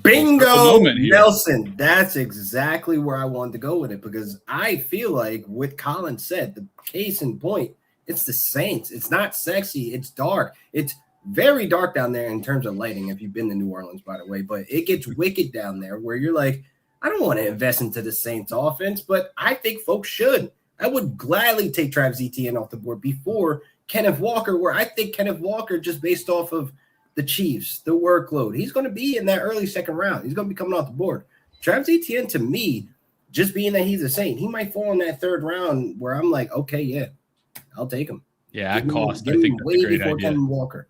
bingo, Nelson. That's exactly where I wanted to go with it because I feel like what Colin said, the case in point, it's the Saints. It's not sexy. It's dark. It's very dark down there in terms of lighting. If you've been to New Orleans, by the way, but it gets wicked down there where you're like, I don't want to invest into the Saints offense, but I think folks should. I would gladly take Travis Etienne off the board before Kenneth Walker, where I think Kenneth Walker, just based off of the Chiefs, the workload, he's going to be in that early second round. He's going to be coming off the board. Travis Etienne, to me, just being that he's a Saint, he might fall in that third round where I'm like, okay, yeah, I'll take him. Yeah, at cost, I think that's way a great before idea. Kenneth Walker.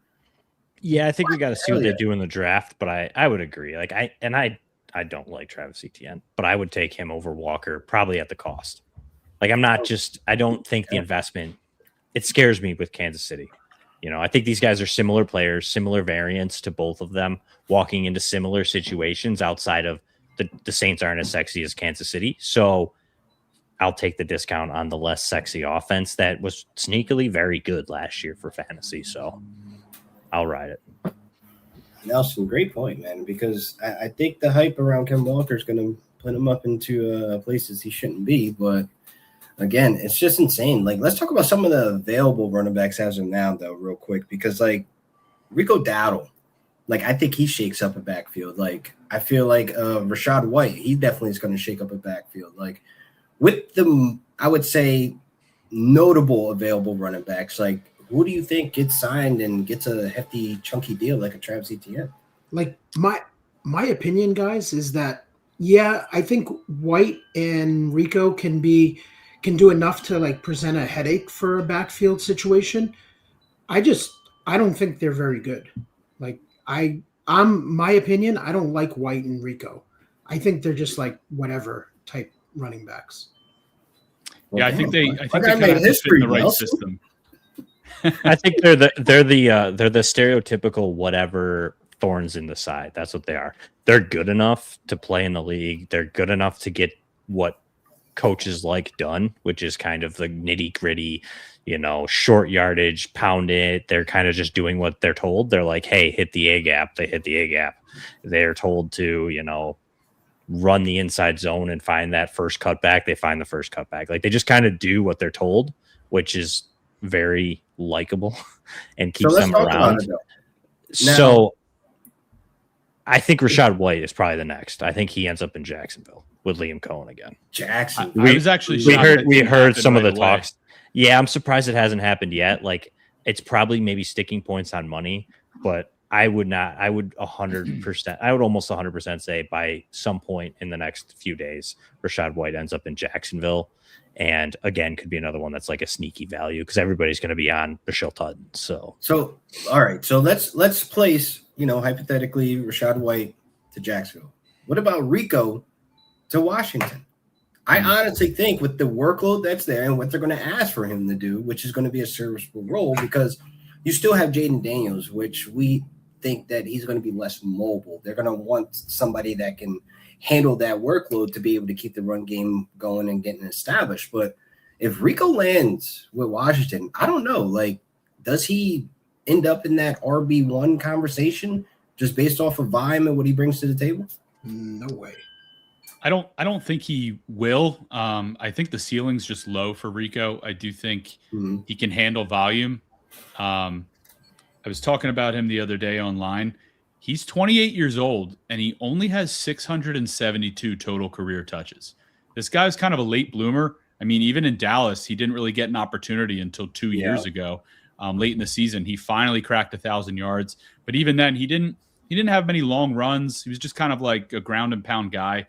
Yeah, I think we got to see what they do in the draft, but I would agree. Like I don't like Travis Etienne, but I would take him over Walker probably at the cost. Like I don't think the investment, it scares me with Kansas City. I think these guys are similar players, similar variants to both of them, walking into similar situations outside of the Saints aren't as sexy as Kansas City. So I'll take the discount on the less sexy offense that was sneakily very good last year for fantasy. So I'll ride it. Nelson, great point, man, because I think the hype around Ken Walker is going to put him up into places he shouldn't be. But again, it's just insane. Like, let's talk about some of the available running backs as of now, though, real quick, because like Rico Dowdle, like I think he shakes up a backfield. Like I feel like Rashad White, he definitely is going to shake up a backfield. Like with the, I would say, notable available running backs, like who do you think gets signed and gets a hefty, chunky deal like a Travis Etienne? Like my opinion, guys, is that yeah, I think White and Rico can do enough to like present a headache for a backfield situation. I don't think they're very good. Like I'm my opinion, I don't like White and Rico. I think they're just like whatever type running backs. Yeah, I think they kind of fit in the right system. I think they're the stereotypical whatever thorns in the side. That's what they are. They're good enough to play in the league. They're good enough to get what coaches like done, which is kind of the nitty gritty, short yardage, pound it. They're kind of just doing what they're told. They're like, hey, hit the A gap. They hit the A gap. They're told to, run the inside zone and find that first cutback. They find the first cutback. Like they just kind of do what they're told, which is very likable and keeps them around. So I think Rashad White is probably the next. I think he ends up in Jacksonville with Liam Cohen again. I was actually we heard some of the talks. Yeah, I'm surprised it hasn't happened yet. Like it's probably maybe sticking points on money, but I would not. I would 100%. I would almost 100% say by some point in the next few days, Rachaad White ends up in Jacksonville, and again could be another one that's like a sneaky value because everybody's going to be on Michelle Tutton. So all right. So let's place, hypothetically Rachaad White to Jacksonville. What about Rico to Washington? I honestly think with the workload that's there and what they're going to ask for him to do, which is going to be a serviceable role, because you still have Jaden Daniels, which we think that he's going to be less mobile. They're going to want somebody that can handle that workload to be able to keep the run game going and getting established. But if Rico lands with Washington, I don't know. Like, does he end up in that RB1 conversation just based off of vibe and what he brings to the table? No way. I don't think he will. I think the ceiling's just low for Rico. I do think he can handle volume. I was talking about him the other day online. He's 28 years old, and he only has 672 total career touches. This guy's kind of a late bloomer. I mean, even in Dallas, he didn't really get an opportunity until 2 years ago. Late in the season, he finally cracked 1,000 yards. But even then, he didn't have many long runs. He was just kind of like a ground and pound guy.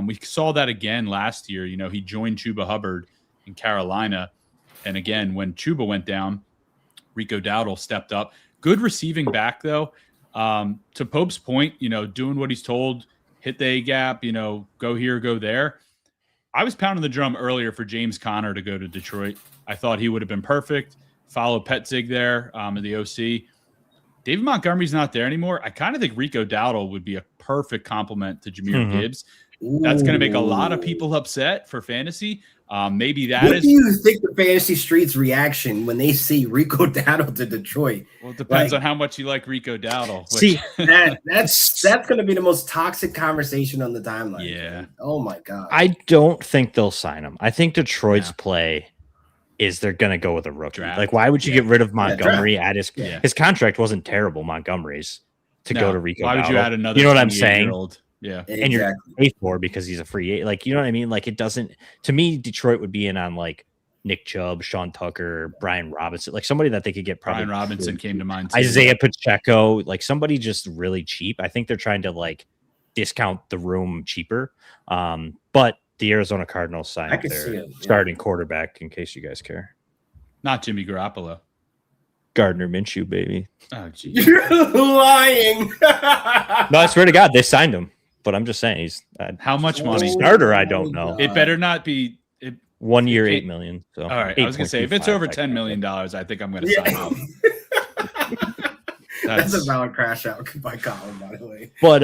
We saw that again last year. He joined Chuba Hubbard in Carolina. And again, when Chuba went down, Rico Dowdle stepped up. Good receiving back, though. To Pope's point, doing what he's told, hit the A gap, go here, go there. I was pounding the drum earlier for James Conner to go to Detroit. I thought he would have been perfect. Follow Petzig there at the OC. David Montgomery's not there anymore. I kind of think Rico Dowdle would be a perfect complement to Jahmyr Gibbs. That's going to make a lot of people upset for fantasy. Maybe that what do you think the fantasy streets reaction when they see Rico Dowdle to Detroit? Well, it depends on how much you like Rico Dowdle. See, that's going to be the most toxic conversation on the timeline. Yeah. Man. Oh my God. I don't think they'll sign him. I think Detroit's play is they're going to go with a rookie. Draft. Like, why would you get rid of Montgomery at his contract wasn't terrible, Montgomery's, to go to Rico Why would you Dowdle. add another? You know what I'm saying? Yeah. Exactly. And you're paid for because he's a free agent. Like, you know what I mean? Like, it doesn't, to me, Detroit would be in on like Nick Chubb, Sean Tucker, Brian Robinson, like somebody that they could get probably. Brian Robinson came to mind too. Isaiah Pacheco, like somebody just really cheap. I think they're trying to like discount the room cheaper. But the Arizona Cardinals signed their starting quarterback, in case you guys care. Not Jimmy Garoppolo. Gardner Minshew, baby. Oh, geez. You're lying. No, I swear to God, they signed him. But I'm just saying, he's how much money? Starter, I don't know. It better not be 1 year, $8 million. So all right, I was gonna say if it's over $10 million, I think I'm gonna sign up. That's a valid crash out by Colin, by the way. But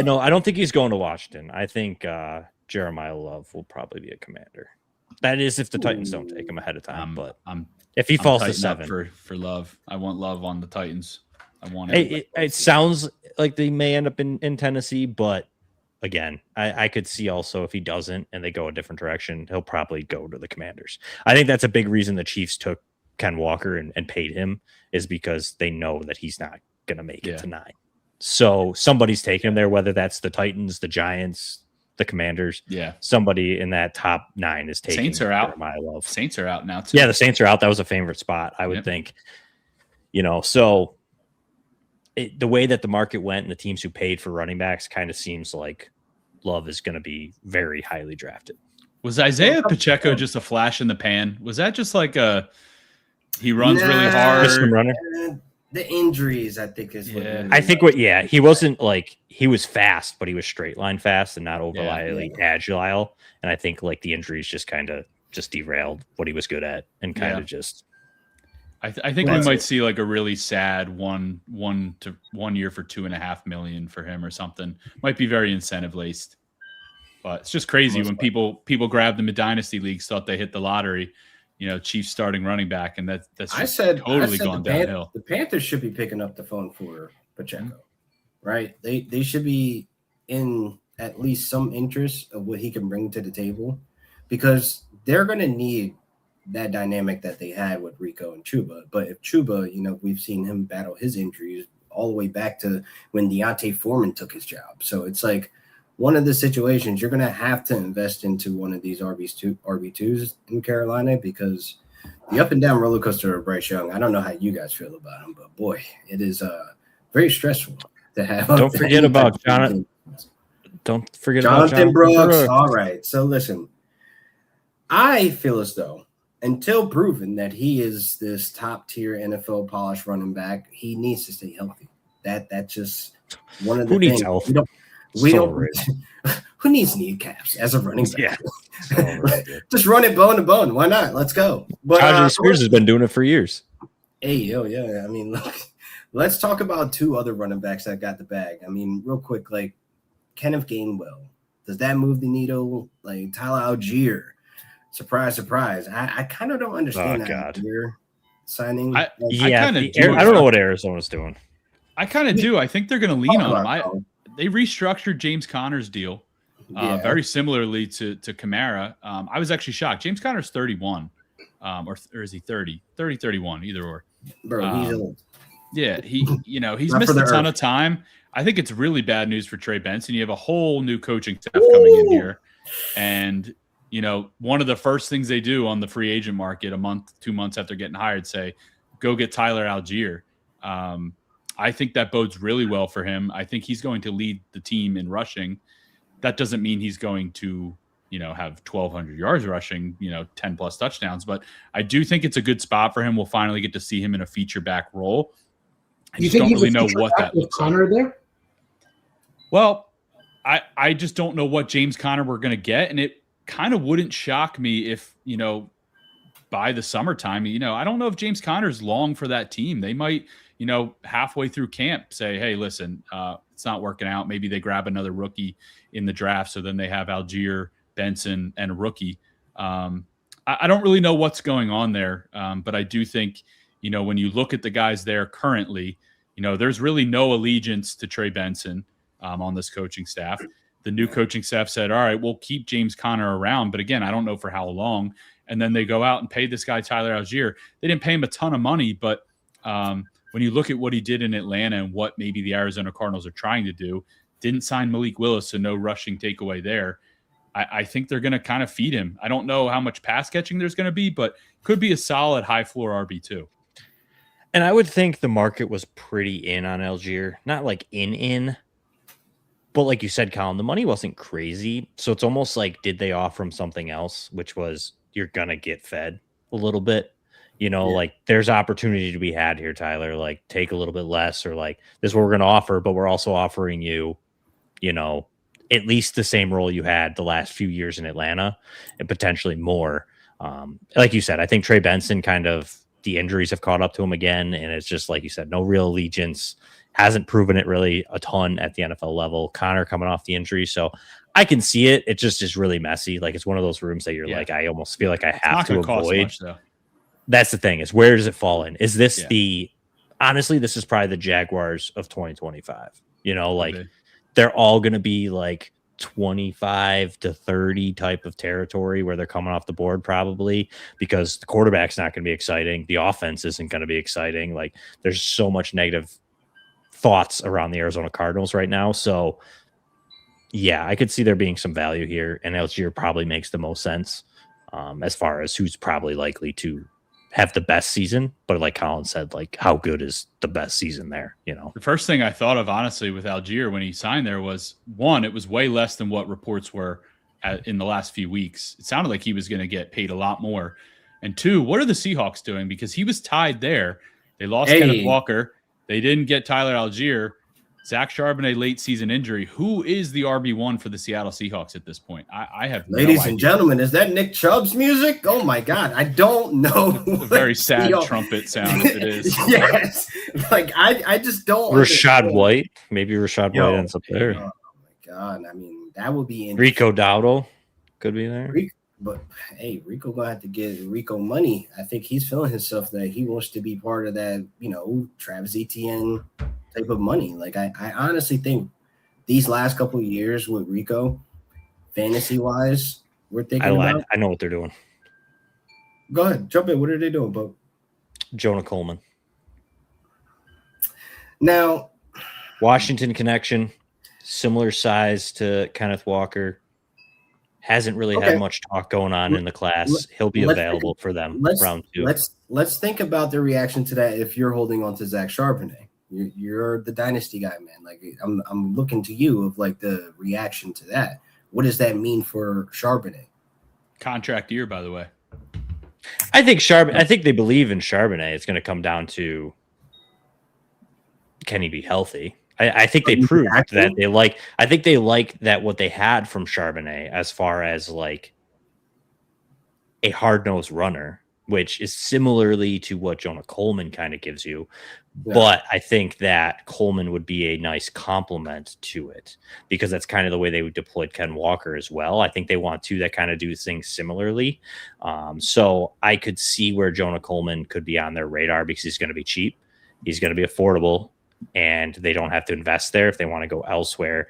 no, I don't think he's going to Washington. I think Jeremiah Love will probably be a Commander. That is if the Titans don't take him ahead of time. But if he falls to 7 for Love, I want Love on the Titans. I want it sounds like they may end up in Tennessee, but again, I could see also if he doesn't and they go a different direction, he'll probably go to the Commanders. I think that's a big reason the Chiefs took Ken Walker and paid him, is because they know that he's not going to make it to 9. So somebody's taking him there, whether that's the Titans, the Giants, the Commanders. Yeah. Somebody in that top 9 is taking Saints are out. My love. Saints are out now too. Yeah, the Saints are out. That was a favorite spot, I would think. So the way that the market went and the teams who paid for running backs kind of seems like Love is going to be very highly drafted. Was Isaiah Pacheco just a flash in the pan? Was that just like he runs really hard? Runner? The injuries, I think, is what I think he wasn't like, he was fast, but he was straight line fast and not overly agile. And I think like the injuries just kind of derailed what he was good at and kind of just. I think we might see like a really sad one year for $2.5 million for him or something. Might be very incentive laced, but it's just crazy when people grabbed him in dynasty leagues, thought they hit the lottery. Chiefs starting running back, and that's totally gone downhill. The Panthers should be picking up the phone for Pacheco, right? They should be in at least some interest of what he can bring to the table, because they're going to need that dynamic that they had with Rico and Chuba. But if Chuba, we've seen him battle his injuries all the way back to when Deontay Foreman took his job. So it's like one of the situations you're going to have to invest into one of these RB2s in Carolina, because the up and down roller coaster of Bryce Young, I don't know how you guys feel about him, but boy, it is very stressful to have. Don't forget about Jonathan. Don't forget about Jonathan Brooks. All right. So listen, I feel as though until proven that he is this top tier NFL polished running back, he needs to stay healthy. That's just one of the Who things. needs health? We don't. Who needs kneecaps as a running back? Yeah. So just run it bone to bone. Why not? Let's go. But Spears has been doing it for years. Hey, yeah. I mean, look, let's talk about two other running backs that got the bag. I mean, real quick, like Kenneth Gainwell. Does that move the needle? Like Tyler Algier. Surprise. I kind of don't understand that Algier signing. I don't know what Arizona's doing. I kind of do. I think they're going to lean on him. They restructured James Conner's deal very similarly to Kamara. I was actually shocked. James Conner's 31, or is he 30? 30, 31, either or. Bro, he's old. Yeah, he's missed a ton of time. I think it's really bad news for Trey Benson. You have a whole new coaching staff coming in here. And, one of the first things they do on the free agent market a month, 2 months after getting hired, say, go get Tyler Algier. I think that bodes really well for him. I think he's going to lead the team in rushing. That doesn't mean he's going to, have 1,200 yards rushing, 10 plus touchdowns. But I do think it's a good spot for him. We'll finally get to see him in a feature back role. I just don't really know what that looks like. Conner there? Well, I just don't know what James Conner we're going to get. And it kind of wouldn't shock me if, by the summertime, I don't know if James Conner's long for that team. They might, halfway through camp say, hey, listen, it's not working out. Maybe they grab another rookie in the draft. So then they have Algier, Benson, and a rookie. I don't really know what's going on there. But I do think, when you look at the guys there currently, there's really no allegiance to Trey Benson on this coaching staff. The new coaching staff said, all right, we'll keep James Conner around. But again, I don't know for how long. And then they go out and pay this guy, Tyler Algier. They didn't pay him a ton of money, but when you look at what he did in Atlanta and what maybe the Arizona Cardinals are trying to do, didn't sign Malik Willis, so no rushing takeaway there. I think they're going to kind of feed him. I don't know how much pass catching there's going to be, but could be a solid high floor RB2. And I would think the market was pretty in on Algier. Not like in, but like you said, Colin, the money wasn't crazy. So it's almost like, did they offer him something else, which was you're going to get fed a little bit? Like there's opportunity to be had here, Tyler, like take a little bit less, or like this is what we're going to offer, but we're also offering you, at least the same role you had the last few years in Atlanta and potentially more. Like you said, I think Trey Benson kind of the injuries have caught up to him again. And it's just, like you said, no real allegiance, hasn't proven it really a ton at the NFL level. Connor coming off the injury. So I can see it. It just is really messy. Like it's one of those rooms that you're like, I almost feel like I have to avoid. Much, though. That's the thing, is where does it fall in? Is this honestly, this is probably the Jaguars of 2025. They're all going to be like 25 to 30 type of territory where they're coming off the board probably, because the quarterback's not going to be exciting. The offense isn't going to be exciting. Like there's so much negative thoughts around the Arizona Cardinals right now. So yeah, I could see there being some value here, and Algier probably makes the most sense as far as who's probably likely to have the best season. But like Colin said, like how good is the best season there? The first thing I thought of, honestly, with Algier when he signed there was, one, it was way less than what reports were in the last few weeks. It sounded like he was going to get paid a lot more. And two, what are the Seahawks doing? Because he was tied there. They lost Kenneth Walker. They didn't get Tyler Algier. Zach Charbonnet, late season injury. Who is the RB1 for the Seattle Seahawks at this point? I have Ladies and gentlemen, is that Nick Chubb's music? Oh my God, I don't know. A very sad trumpet sound if it is. Yes. Like I just don't understand. White. Maybe Rashad White ends up there. Oh my God. I mean, that would be Rico Dowdle could be there. But hey, Rico gonna have to get Rico money. I think he's feeling himself that he wants to be part of that, Travis Etienne type of money. Like I honestly think these last couple of years with Rico, fantasy wise, we're thinking about. I know what they're doing. Go ahead, jump in. What are they doing, Bo? Jonah Coleman. Now, Washington connection, similar size to Kenneth Walker. Hasn't really had much talk going on in the class. He'll be available for them round 2. Let's think about the reaction to that if you're holding on to Zach Charbonnet. You're the dynasty guy, man. Like I'm looking to you of like the reaction to that. What does that mean for Charbonnet? Contract year, by the way. I think they believe in Charbonnet. It's going to come down to, can he be healthy? I think they proved that they like. I think they like that what they had from Charbonnet as far as like a hard-nosed runner, which is similarly to what Jonah Coleman kind of gives you. Yeah. But I think that Coleman would be a nice complement to it because that's kind of the way they would deploy Ken Walker as well. I think they want two that kind of do things similarly. So I could see where Jonah Coleman could be on their radar because he's going to be cheap. He's going to be affordable, and they don't have to invest there if they want to go elsewhere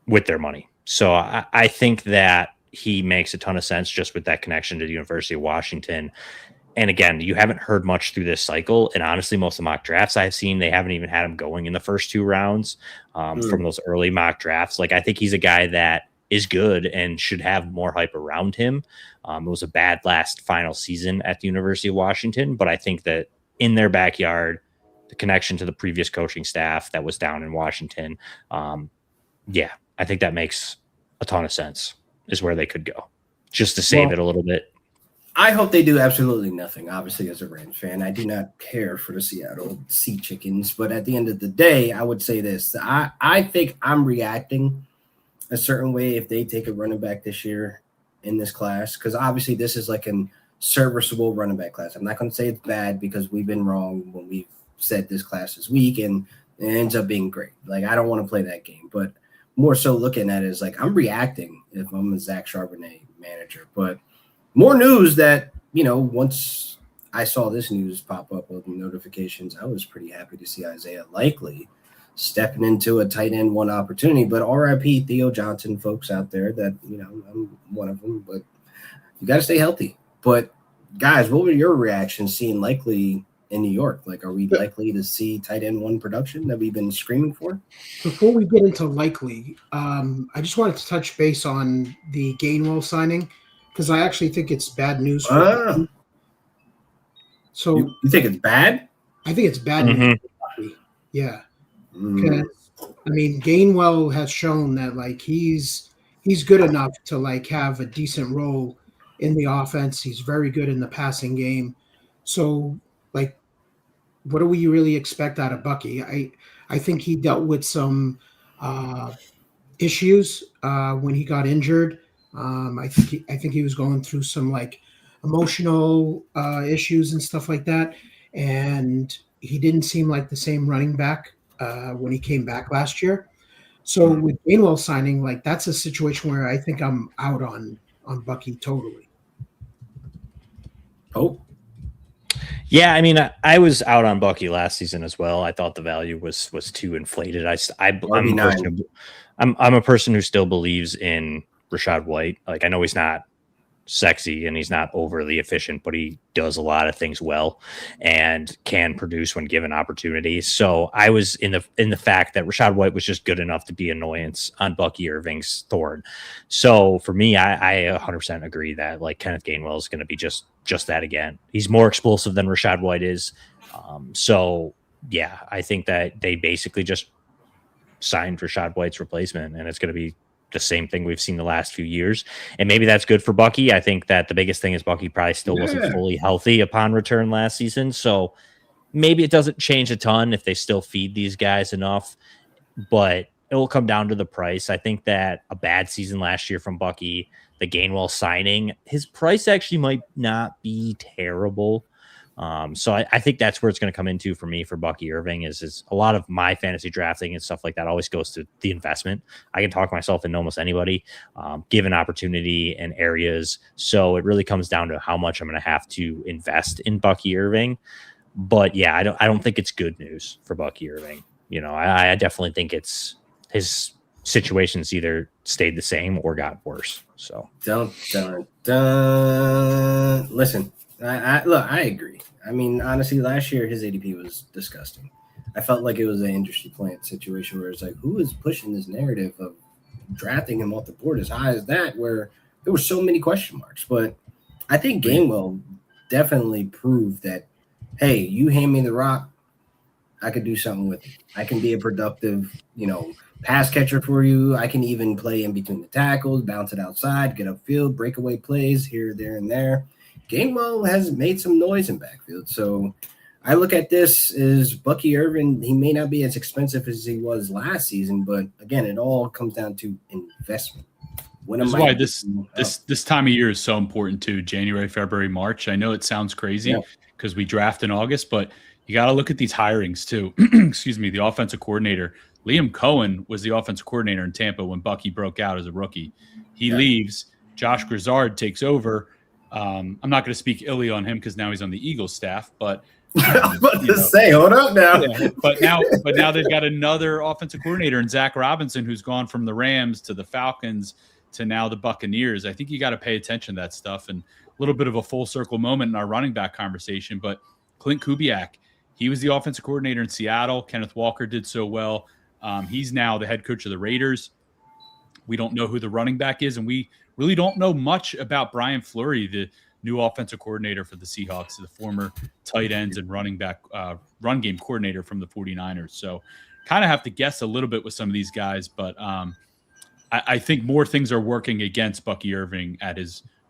with their money. So I think that he makes a ton of sense just with that connection to the University of Washington. And again, you haven't heard much through this cycle. And honestly, most of the mock drafts I've seen, they haven't even had him going in the first 2 rounds from those early mock drafts. Like, I think he's a guy that is good and should have more hype around him. It was a bad last final season at the University of Washington, but I think that in their backyard, the connection to the previous coaching staff that was down in Washington, I think that makes a ton of sense, is where they could go just to save it a little bit. I hope they do absolutely nothing. Obviously, as a Rams fan, I do not care for the Seattle Sea Chickens. But at the end of the day, I would say this. I think I'm reacting a certain way if they take a running back this year in this class, because obviously this is like a serviceable running back class. I'm not going to say it's bad because we've been wrong when we've said this class is weak, and it ends up being great. Like, I don't want to play that game, but more so looking at it as like I'm reacting if I'm a Zach Charbonnet manager. But more news that, once I saw this news pop up with notifications, I was pretty happy to see Isaiah Likely stepping into a tight end 1 opportunity. But RIP Theo Johnson, folks out there that, I'm one of them, but you got to stay healthy. But guys, what were your reactions seeing Likely in New York? Like, are we likely to see tight end 1 production that we've been screaming for? Before we get into Likely, I just wanted to touch base on the Gainwell signing, because I actually think it's bad news for him. So you think it's bad? I think it's bad news for Bucky. Yeah. Because Gainwell has shown that like he's good enough to like have a decent role in the offense. He's very good in the passing game. So like, what do we really expect out of Bucky? I think he dealt with some issues when he got injured. I think he was going through some like emotional issues and stuff like that, and he didn't seem like the same running back when he came back last year. So with Gainwell signing, like, that's a situation where I think I'm out on Bucky totally. Oh, yeah, I was out on Bucky last season as well. I thought the value was too inflated. I'm a person who still believes in Rachaad White. Like, I know he's not sexy and he's not overly efficient, but he does a lot of things well and can produce when given opportunities. So I was in the fact that Rachaad White was just good enough to be annoyance on Bucky Irving's thorn. So for me, I 100% agree that like Kenneth Gainwell is going to be just that again. He's more explosive than Rachaad White is. So yeah, I think that they basically just signed Rachaad White's replacement, and it's going to be the same thing we've seen the last few years. And maybe that's good for Bucky. I think that the biggest thing is Bucky probably still wasn't fully healthy upon return last season. So maybe it doesn't change a ton if they still feed these guys enough, but it will come down to the price. I think that a bad season last year from Bucky, the Gainwell signing, his price actually might not be terrible. So I think that's where it's going to come into for me for Bucky Irving is a lot of my fantasy drafting and stuff like that always goes to the investment. I can talk myself into almost anybody, given opportunity and areas. So it really comes down to how much I'm going to have to invest in Bucky Irving. But yeah, I don't think it's good news for Bucky Irving. I definitely think it's his situations either stayed the same or got worse. So listen. I agree. Honestly, last year his ADP was disgusting. I felt like it was an industry plant situation where it's like, who is pushing this narrative of drafting him off the board as high as that, where there were so many question marks. But I think Gainwell definitely proved that, hey, you hand me the rock, I could do something with it. I can be a productive, pass catcher for you. I can even play in between the tackles, bounce it outside, get upfield, breakaway plays here, there, and there. Gainwell has made some noise in backfield. So I look at this as Bucky Irvin. He may not be as expensive as he was last season, but again, it all comes down to investment. This is why this time of year is so important too. January, February, March. I know it sounds crazy because we draft in August, but you got to look at these hirings too. Excuse me. The offensive coordinator, Liam Cohen, was the offensive coordinator in Tampa when Bucky broke out as a rookie. He leaves. Josh Grizzard takes over. I'm not going to speak illy on him because now he's on the Eagles staff, but I was about to say, hold up now. Yeah, but now they've got another offensive coordinator in Zach Robinson, who's gone from the Rams to the Falcons to now the Buccaneers. I think you got to pay attention to that stuff. And a little bit of a full circle moment in our running back conversation, but Clint Kubiak, he was the offensive coordinator in Seattle. Kenneth Walker did so well. He's now the head coach of the Raiders. We don't know who the running back is, and we really don't know much about Brian Fleury, the new offensive coordinator for the Seahawks, the former tight ends and running back run game coordinator from the 49ers. So kind of have to guess a little bit with some of these guys, but I think more things are working against Bucky Irving at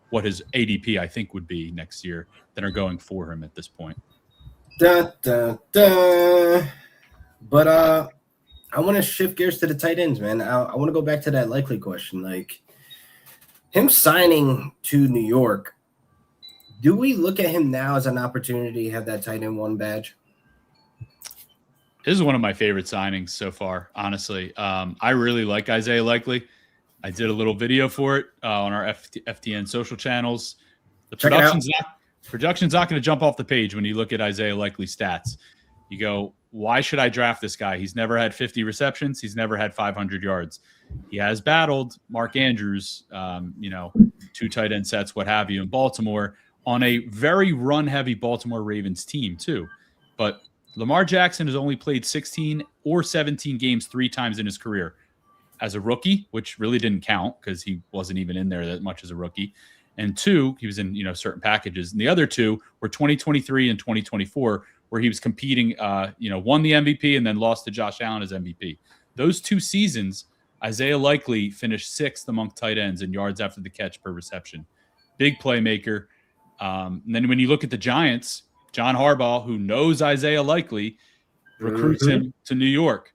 what his ADP I think would be next year than are going for him at this point. But I want to shift gears to the tight ends, man. I want to go back to that likely question. Like him signing to New York, do we look at him now as an opportunity to have that tight end one badge? This is one of my favorite signings so far, honestly. I really like Isaiah Likely. I did a little video for it on our FTN social channels. The production's not going to jump off the page when you look at Isaiah Likely's stats. You go, why should I draft this guy? He's never had 50 receptions. He's never had 500 yards. He has battled Mark Andrews, 2 tight end sets, what have you, in Baltimore on a very run-heavy Baltimore Ravens team too. But Lamar Jackson has only played 16 or 17 games 3 times in his career. As a rookie, which really didn't count because he wasn't even in there that much as a rookie. And 2, he was in certain packages. And the other 2 were 2023 and 2024, where he was competing, won the MVP and then lost to Josh Allen as MVP. Those 2 seasons, Isaiah Likely finished 6th among tight ends in yards after the catch per reception. Big playmaker. And then when you look at the Giants, John Harbaugh, who knows Isaiah Likely, recruits him to New York.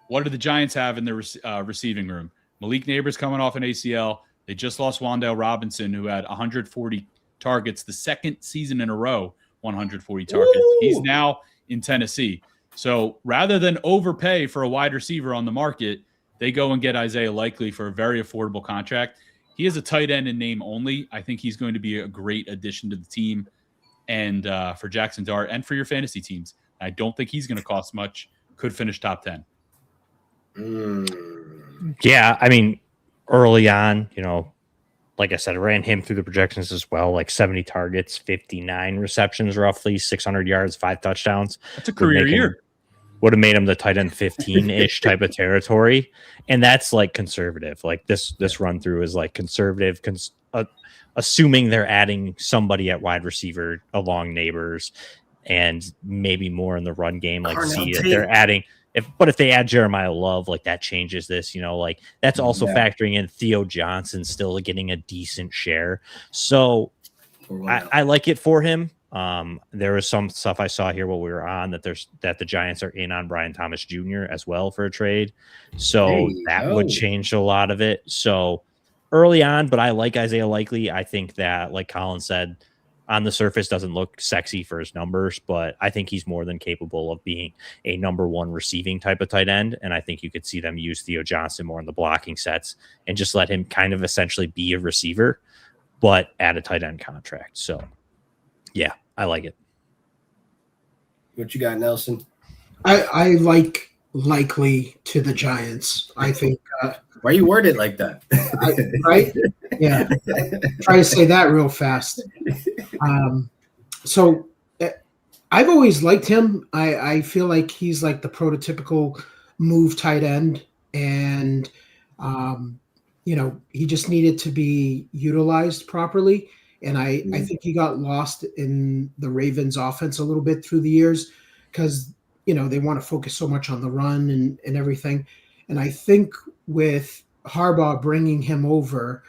What do the Giants have in their receiving room? Malik Neighbors coming off an ACL. They just lost Wan'Dale Robinson, who had 140 targets the second season in a row, 140 targets. Ooh. He's now in Tennessee. So rather than overpay for a wide receiver on the market, they go and get Isaiah Likely for a very affordable contract. He is a tight end in name only. I think he's going to be a great addition to the team and for Jackson Dart and for your fantasy teams. I don't think he's going to cost much. Could finish top 10. Yeah, I mean, early on, like I said, I ran him through the projections as well, like 70 targets, 59 receptions, roughly 600 yards, 5 touchdowns. That's a career year. Would have made him the tight end 15-ish type of territory. And that's like conservative. Like this run through is like conservative, assuming they're adding somebody at wide receiver along Neighbors and maybe more in the run game. Like see that they're adding if they add Jeremiah Love, like that changes this, like that's also factoring in Theo Johnson still getting a decent share. So I like it for him. There was some stuff I saw here while we were on that the Giants are in on Brian Thomas Jr. as well for a trade. So that would change a lot of it. So early on, but I like Isaiah Likely. I think that, like Colin said, on the surface doesn't look sexy for his numbers, but I think he's more than capable of being a number 1 receiving type of tight end. And I think you could see them use Theo Johnson more in the blocking sets and just let him kind of essentially be a receiver, but at a tight end contract. So yeah, I like it. What you got, Nelson? I like Likely to the Giants. I think. Why you word it like that? Right? Yeah. Try to say that real fast. So I've always liked him. I feel like he's like the prototypical move tight end. And, he just needed to be utilized properly. And I think he got lost in the Ravens offense a little bit through the years because they want to focus so much on the run and everything. And I think with Harbaugh bringing him over,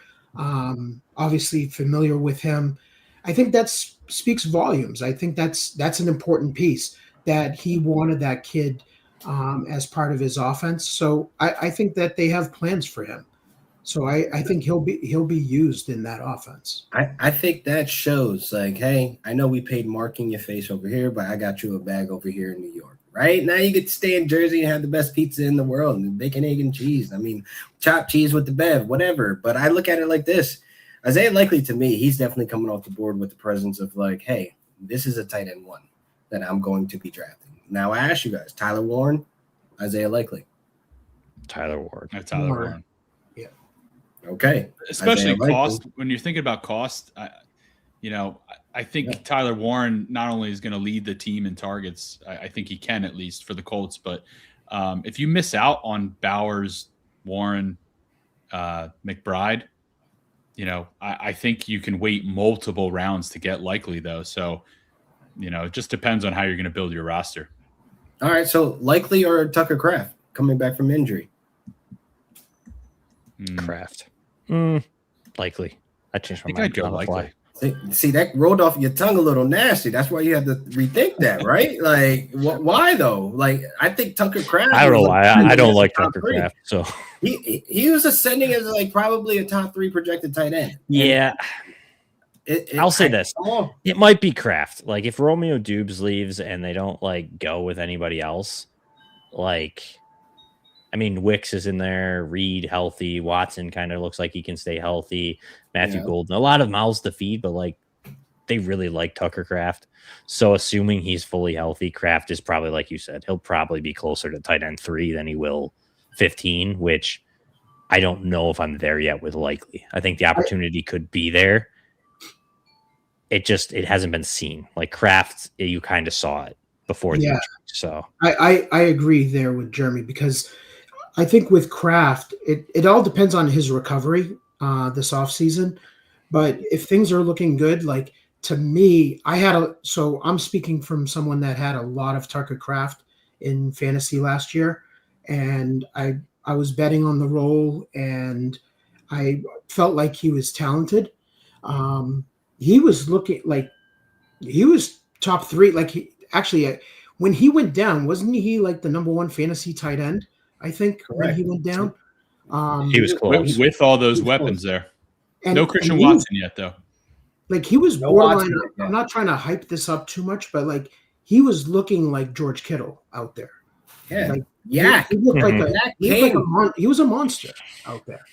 obviously familiar with him, I think that speaks volumes. I think that's an important piece, that he wanted that kid as part of his offense. So I think that they have plans for him. So I think he'll be used in that offense. I think that shows, like, hey, I know we paid Mark in your face over here, but I got you a bag over here in New York. Right now, you get to stay in Jersey and have the best pizza in the world, and bacon, egg, and cheese. I mean, chopped cheese with the bev, whatever. But I look at it like this: Isaiah Likely, to me, he's definitely coming off the board with the presence of like, hey, this is a tight end one that I'm going to be drafting. Now I ask you guys: Tyler Warren, Isaiah Likely. Tyler Warren. Tyler Warren. Yeah. Okay. Especially cost. When you're thinking about cost, I think Tyler Warren not only is going to lead the team in targets, I think he can at least for the Colts. But if you miss out on Bowers, Warren, McBride, I think you can wait multiple rounds to get Likely, though. So, it just depends on how you're going to build your roster. All right. So Likely or Tucker Kraft coming back from injury? Kraft. Likely. I changed my mind. I'd go Likely. See, that rolled off your tongue a little nasty. That's why you had to rethink that, right? Like, why though? Like, I think Tucker Kraft. I don't know why. I don't like Tucker Kraft. So he was ascending as like probably a top 3 projected tight end. Yeah. I'll say this. It might be Kraft. Like, if Romeo Dubes leaves and they don't like go with anybody else, Wicks is in there, Reed healthy, Watson kind of looks like he can stay healthy, Matthew Golden, a lot of mouths to feed, but they really like Tucker Kraft. So assuming he's fully healthy, Kraft is probably, like you said, he'll probably be closer to tight end 3 than he will 15, which I don't know if I'm there yet with Likely. I think the opportunity could be there. It hasn't been seen. Like Kraft, you kind of saw it before the injury. So I agree there with Jeremy, because I think with Kraft, it all depends on his recovery this offseason. But if things are looking good, like to me, so I'm speaking from someone that had a lot of Tucker Kraft in fantasy last year, and I was betting on the role, and I felt like he was talented. He was looking like he was top 3. Like when he went down, wasn't he like the number 1 fantasy tight end? I think when he went down, he was close with all those weapons there. No Christian Watson yet, though. Like he was borderline. I'm not trying to hype this up too much, but like he was looking like George Kittle out there. Yeah, he looked like he was a monster out there.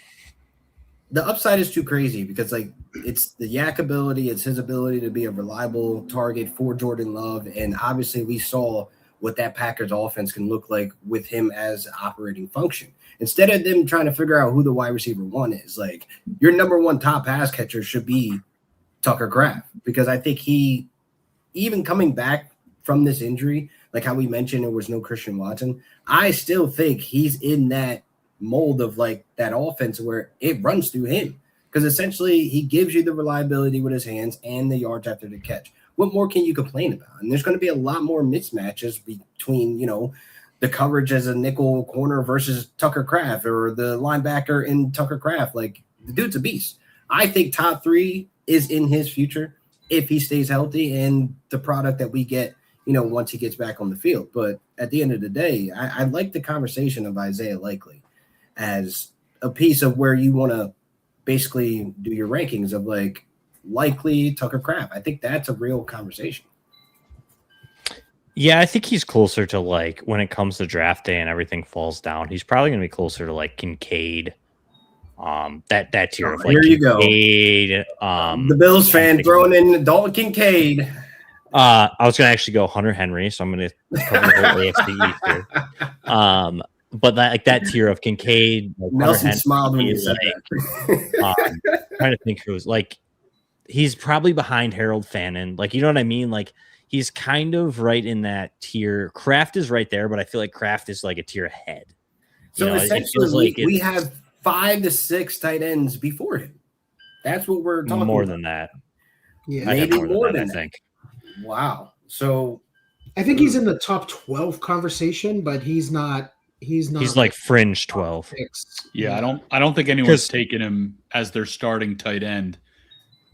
The upside is too crazy because it's the Yak ability, it's his ability to be a reliable target for Jordan Love, and obviously we saw what that Packers offense can look like with him as operating function. Instead of them trying to figure out who the wide receiver 1 is, like your number 1 top pass catcher should be Tucker Kraft, because I think he, even coming back from this injury, like how we mentioned there was no Christian Watson, I still think he's in that mold of like that offense where it runs through him, because essentially he gives you the reliability with his hands and the yards after the catch. What more can you complain about? And there's going to be a lot more mismatches between, the coverage as a nickel corner versus Tucker Kraft, or the linebacker in Tucker Kraft. Like, the dude's a beast. I think top 3 is in his future if he stays healthy and the product that we get, once he gets back on the field. But at the end of the day, I like the conversation of Isaiah Likely as a piece of where you want to basically do your rankings of like Likely, Tucker Kraft. I think that's a real conversation. Yeah, I think he's closer to like when it comes to draft day and everything falls down, he's probably going to be closer to like Kincaid. That tier of like here you Kincaid, go. The Bills fan throwing in Dalton Kincaid. I was going to actually go Hunter Henry, so I'm going to cover the whole AFC East here. But that tier of Kincaid, like Nelson smiled when you said that. Trying to think who's like, he's probably behind Harold Fannin. Like, you know what I mean? Like, he's kind of right in that tier. Kraft is right there, but I feel like Kraft is like a tier ahead. So essentially, we have 5 to 6 tight ends before him. That's what we're talking more about. Than that. Yeah, maybe more than that, that. I think. Wow. So I think he's in the top 12 conversation, but he's not. He's like fringe 12. Yeah, I don't think anyone's taken him as their starting tight end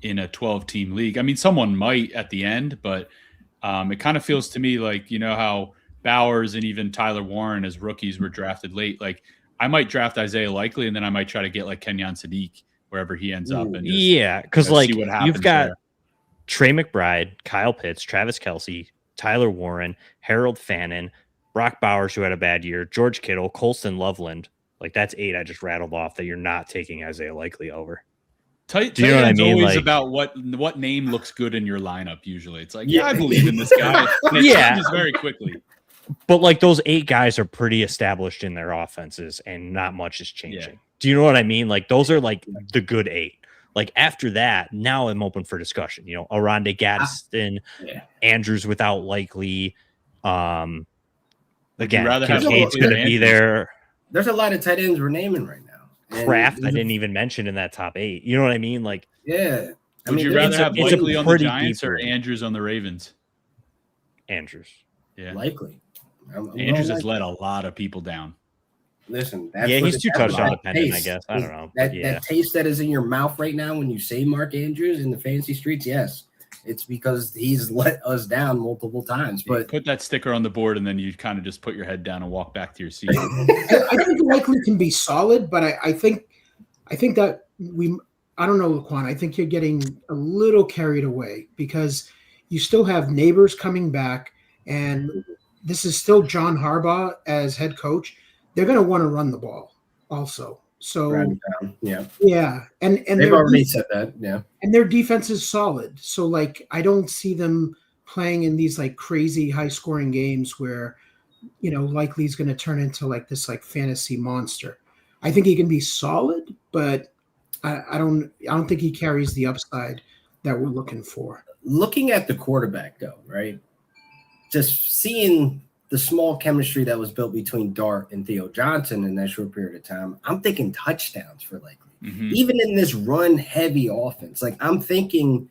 in a 12-team league. I mean, someone might at the end, but it kind of feels to me like, you know, how Bowers and even Tyler Warren as rookies were drafted late. Like, I might draft Isaiah Likely, and then I might try to get like Kenyon Sadiq wherever he ends up. And just, because like see what happens you've got there. Trey McBride, Kyle Pitts, Travis Kelce, Tyler Warren, Harold Fannin, Brock Bowers, who had a bad year, George Kittle, Colston Loveland. Like, that's 8 I just rattled off that you're not taking Isaiah Likely over. Do you know what I mean? Always like, about what name looks good in your lineup. Usually, it's like, yeah, I believe in this guy. And it changes very quickly. But like those 8 guys are pretty established in their offenses, and not much is changing. Yeah. Do you know what I mean? Like, those are like the good 8. Like, after that, now I'm open for discussion. You know, Aranda Gadsden, Andrews without Likely. Again, Kincaid's going to be there. There's a lot of tight ends we're naming right now. Kraft, I didn't even mention in that top 8. You know what I mean? Like, yeah. Would you rather have Likely on the Giants or Andrews on the Ravens? Andrews. Yeah. Likely. Andrews has let a lot of people down. Listen, he's too touchdown dependent, I guess. I don't know. That taste that is in your mouth right now when you say Mark Andrews in the fantasy streets, yes. It's because he's let us down multiple times. But put that sticker on the board, and then you kind of just put your head down and walk back to your seat. I think Likely can be solid, but I think that I don't know, Laquan. I think you're getting a little carried away because you still have Neighbors coming back, and this is still John Harbaugh as head coach. They're going to want to run the ball also. So and they've already said that, and their defense is solid. So like, I don't see them playing in these like crazy high scoring games where, you know, Likely's going to turn into like this like fantasy monster. I think he can be solid, but I don't think he carries the upside that we're looking for. Looking at the quarterback though, right? Just seeing the small chemistry that was built between Dart and Theo Johnson in that short period of time, I'm thinking touchdowns for Likely. Mm-hmm. Even in this run-heavy offense, like I'm thinking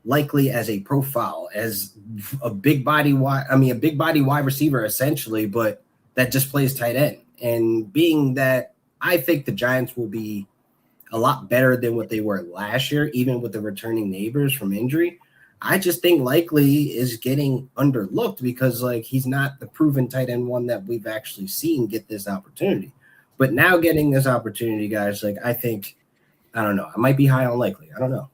Likely as a profile, as a big body wide receiver essentially, but that just plays tight end. And being that I think the Giants will be a lot better than what they were last year, even with the returning Neighbors from injury, I just think Likely is getting underlooked because like he's not the proven tight end one that we've actually seen get this opportunity. But now getting this opportunity, guys, like I don't know. I might be high on Likely. I don't know.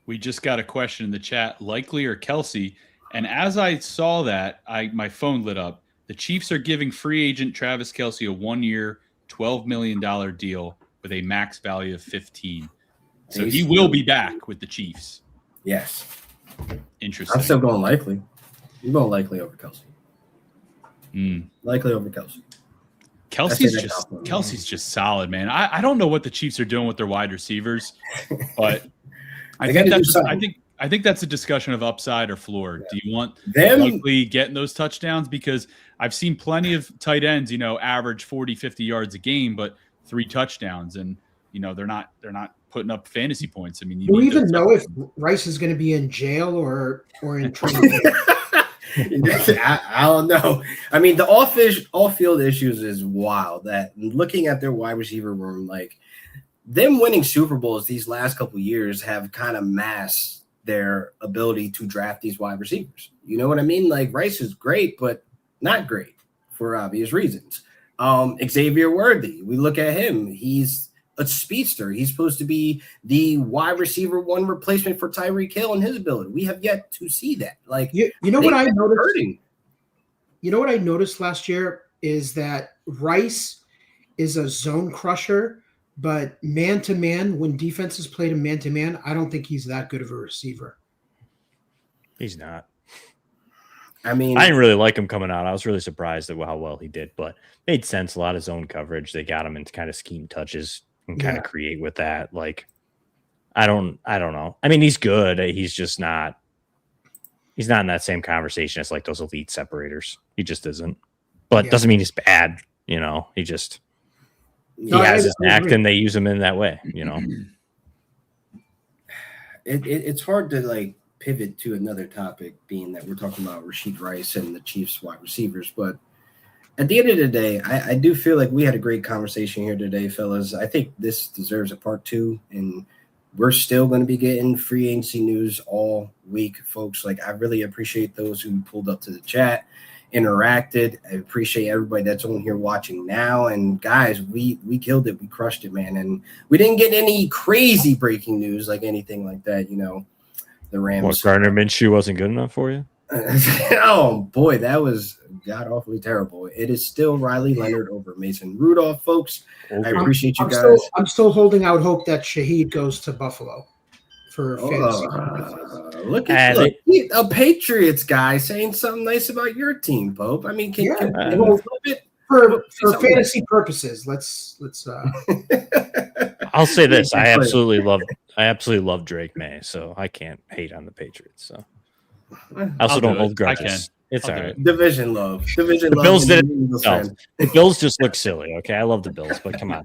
We just got a question in the chat, Likely or Kelce. And as I saw that, my phone lit up. The Chiefs are giving free agent Travis Kelce a 1-year, $12 million deal with a max value of 15. So he will be back with the Chiefs. Yes. Interesting. I'm still going Likely. I'm going Likely over Kelce. Likely over Kelce. Kelce's just solid, man. I don't know what the Chiefs are doing with their wide receivers, but I think that's a discussion of upside or floor. Yeah. Do you want them Likely getting those touchdowns? Because I've seen plenty of tight ends, you know, average 40, 50 yards a game, but 3 touchdowns, and you know they're not putting up fantasy points. I mean, do we even know if Rice is going to be in jail or in training? I don't know. I mean, the off-field issues is wild. That looking at their wide receiver room, like them winning Super Bowls these last couple of years have kind of masked their ability to draft these wide receivers. You know what I mean? Like Rice is great, but not great for obvious reasons. Xavier Worthy, we look at him. He's a speedster. He's supposed to be the wide receiver 1 replacement for Tyreek Hill and his ability. We have yet to see that. Like you know what I noticed? You know what I noticed last year is that Rice is a zone crusher, but man-to-man, when defenses played him man-to-man, I don't think he's that good of a receiver. He's not. I mean, I didn't really like him coming out. I was really surprised at how well he did, but made sense. A lot of zone coverage. They got him into kind of scheme touches and kind of create with that. Like, I don't know. I mean, he's good. He's just not. He's not in that same conversation as like those elite separators. He just isn't. But doesn't mean he's bad. You know, he just he has his knack, and they use him in that way. You know, it's hard to like pivot to another topic, being that we're talking about Rashid Rice and the Chiefs wide receivers. But at the end of the day, I do feel like we had a great conversation here today, fellas. I think this deserves a part 2, and we're still going to be getting free agency news all week, folks. Like, I really appreciate those who pulled up to the chat, interacted. I appreciate everybody that's on here watching now. And guys, we killed it. We crushed it, man. And we didn't get any crazy breaking news, like anything like that. You know, the Rams. What, Gardner Minshew wasn't good enough for you? Oh boy, that was god awfully terrible. It is still Riley Leonard over Mason Rudolph, folks. I appreciate you guys. I'm still holding out hope that Shaheed goes to Buffalo for fantasy. Look at a Patriots guy saying something nice about your team, Pope. I mean, can you flip it? For fantasy purposes, let's. I'll say this: I absolutely love Drake May, so I can't hate on the Patriots. So I also don't hold grudges. It's all right. Division love. The Bills did it. The Bills just look silly. Okay, I love the Bills, but come on,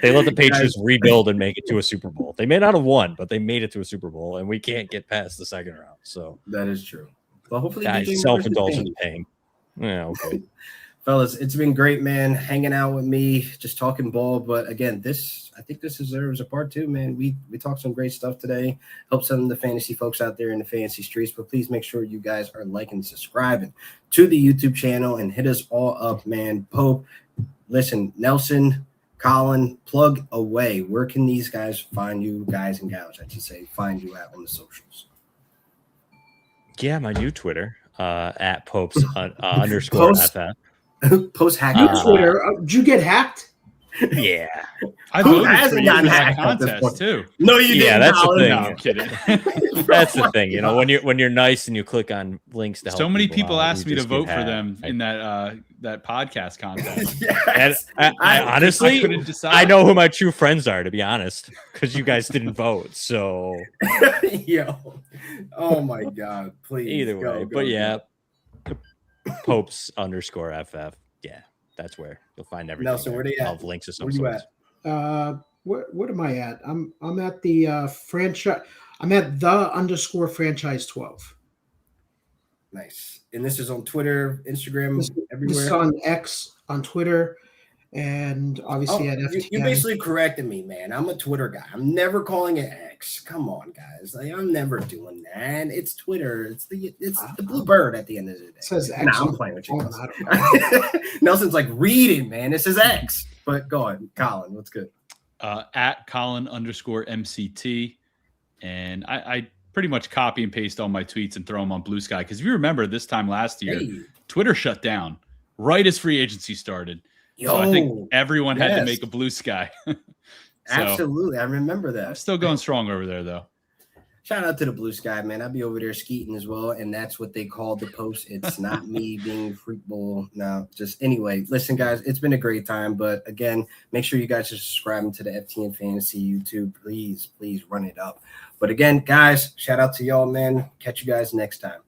they let the Patriots rebuild and make it to a Super Bowl. They may not have won, but they made it to a Super Bowl, and we can't get past the second round. So that is true. Well, hopefully, self-indulgent pain. Yeah, okay. Fellas, it's been great, man, hanging out with me, just talking ball. But again, I think this deserves a part 2, man. We talked some great stuff today. Help some of the fantasy folks out there in the fantasy streets. But please make sure you guys are liking and subscribing to the YouTube channel and hit us all up, man. Pope, listen, Nelson, Colin, plug away. Where can these guys find you, guys and gals, I should say, find you at on the socials? Yeah, my new Twitter, at Popes underscore FF. Post hacking Twitter. Did you get hacked? Yeah, who hasn't gotten hacked contest too? No, you didn't. Yeah, that's the thing. No, I'm kidding. That's the thing. You know, when you're nice and you click on links to help. So many people out, asked me to vote for them in that podcast contest. Yes. And I honestly, couldn't decide. I know who my true friends are, to be honest, because you guys didn't vote. So, yo, oh my god, please. Either way, but yeah. Popes underscore FF. Yeah, that's where you'll find everything. Nelson, where do you I'll have links to some Where you sorts. At? What am I at? I'm at the franchise. I'm at the underscore franchise 12. Nice. And this is on Twitter, Instagram, everywhere. This is on X, on Twitter, and obviously at FTN. You basically corrected me, man. I'm a Twitter guy. I'm never calling it X. Come on, guys. Like, I'm never doing that. It's Twitter. It's the blue bird at the end of the day. It says X. Nah, I'm playing with you. Nelson's like, read it, man. It says X. But go ahead, Colin. What's good? At Colin underscore MCT. And I pretty much copy and paste all my tweets and throw them on Blue Sky. Because if you remember this time last year, Twitter shut down right as free agency started. So I think everyone had to make a Blue Sky. Absolutely. I remember that. I'm still going strong over there, though. Shout out to the Blue Sky, man. I'll be over there skeeting as well. And that's what they call the post. It's not me being freakball. No, just anyway. Listen, guys, it's been a great time. But again, make sure you guys are subscribing to the FTN Fantasy YouTube. Please run it up. But again, guys, shout out to y'all, man. Catch you guys next time.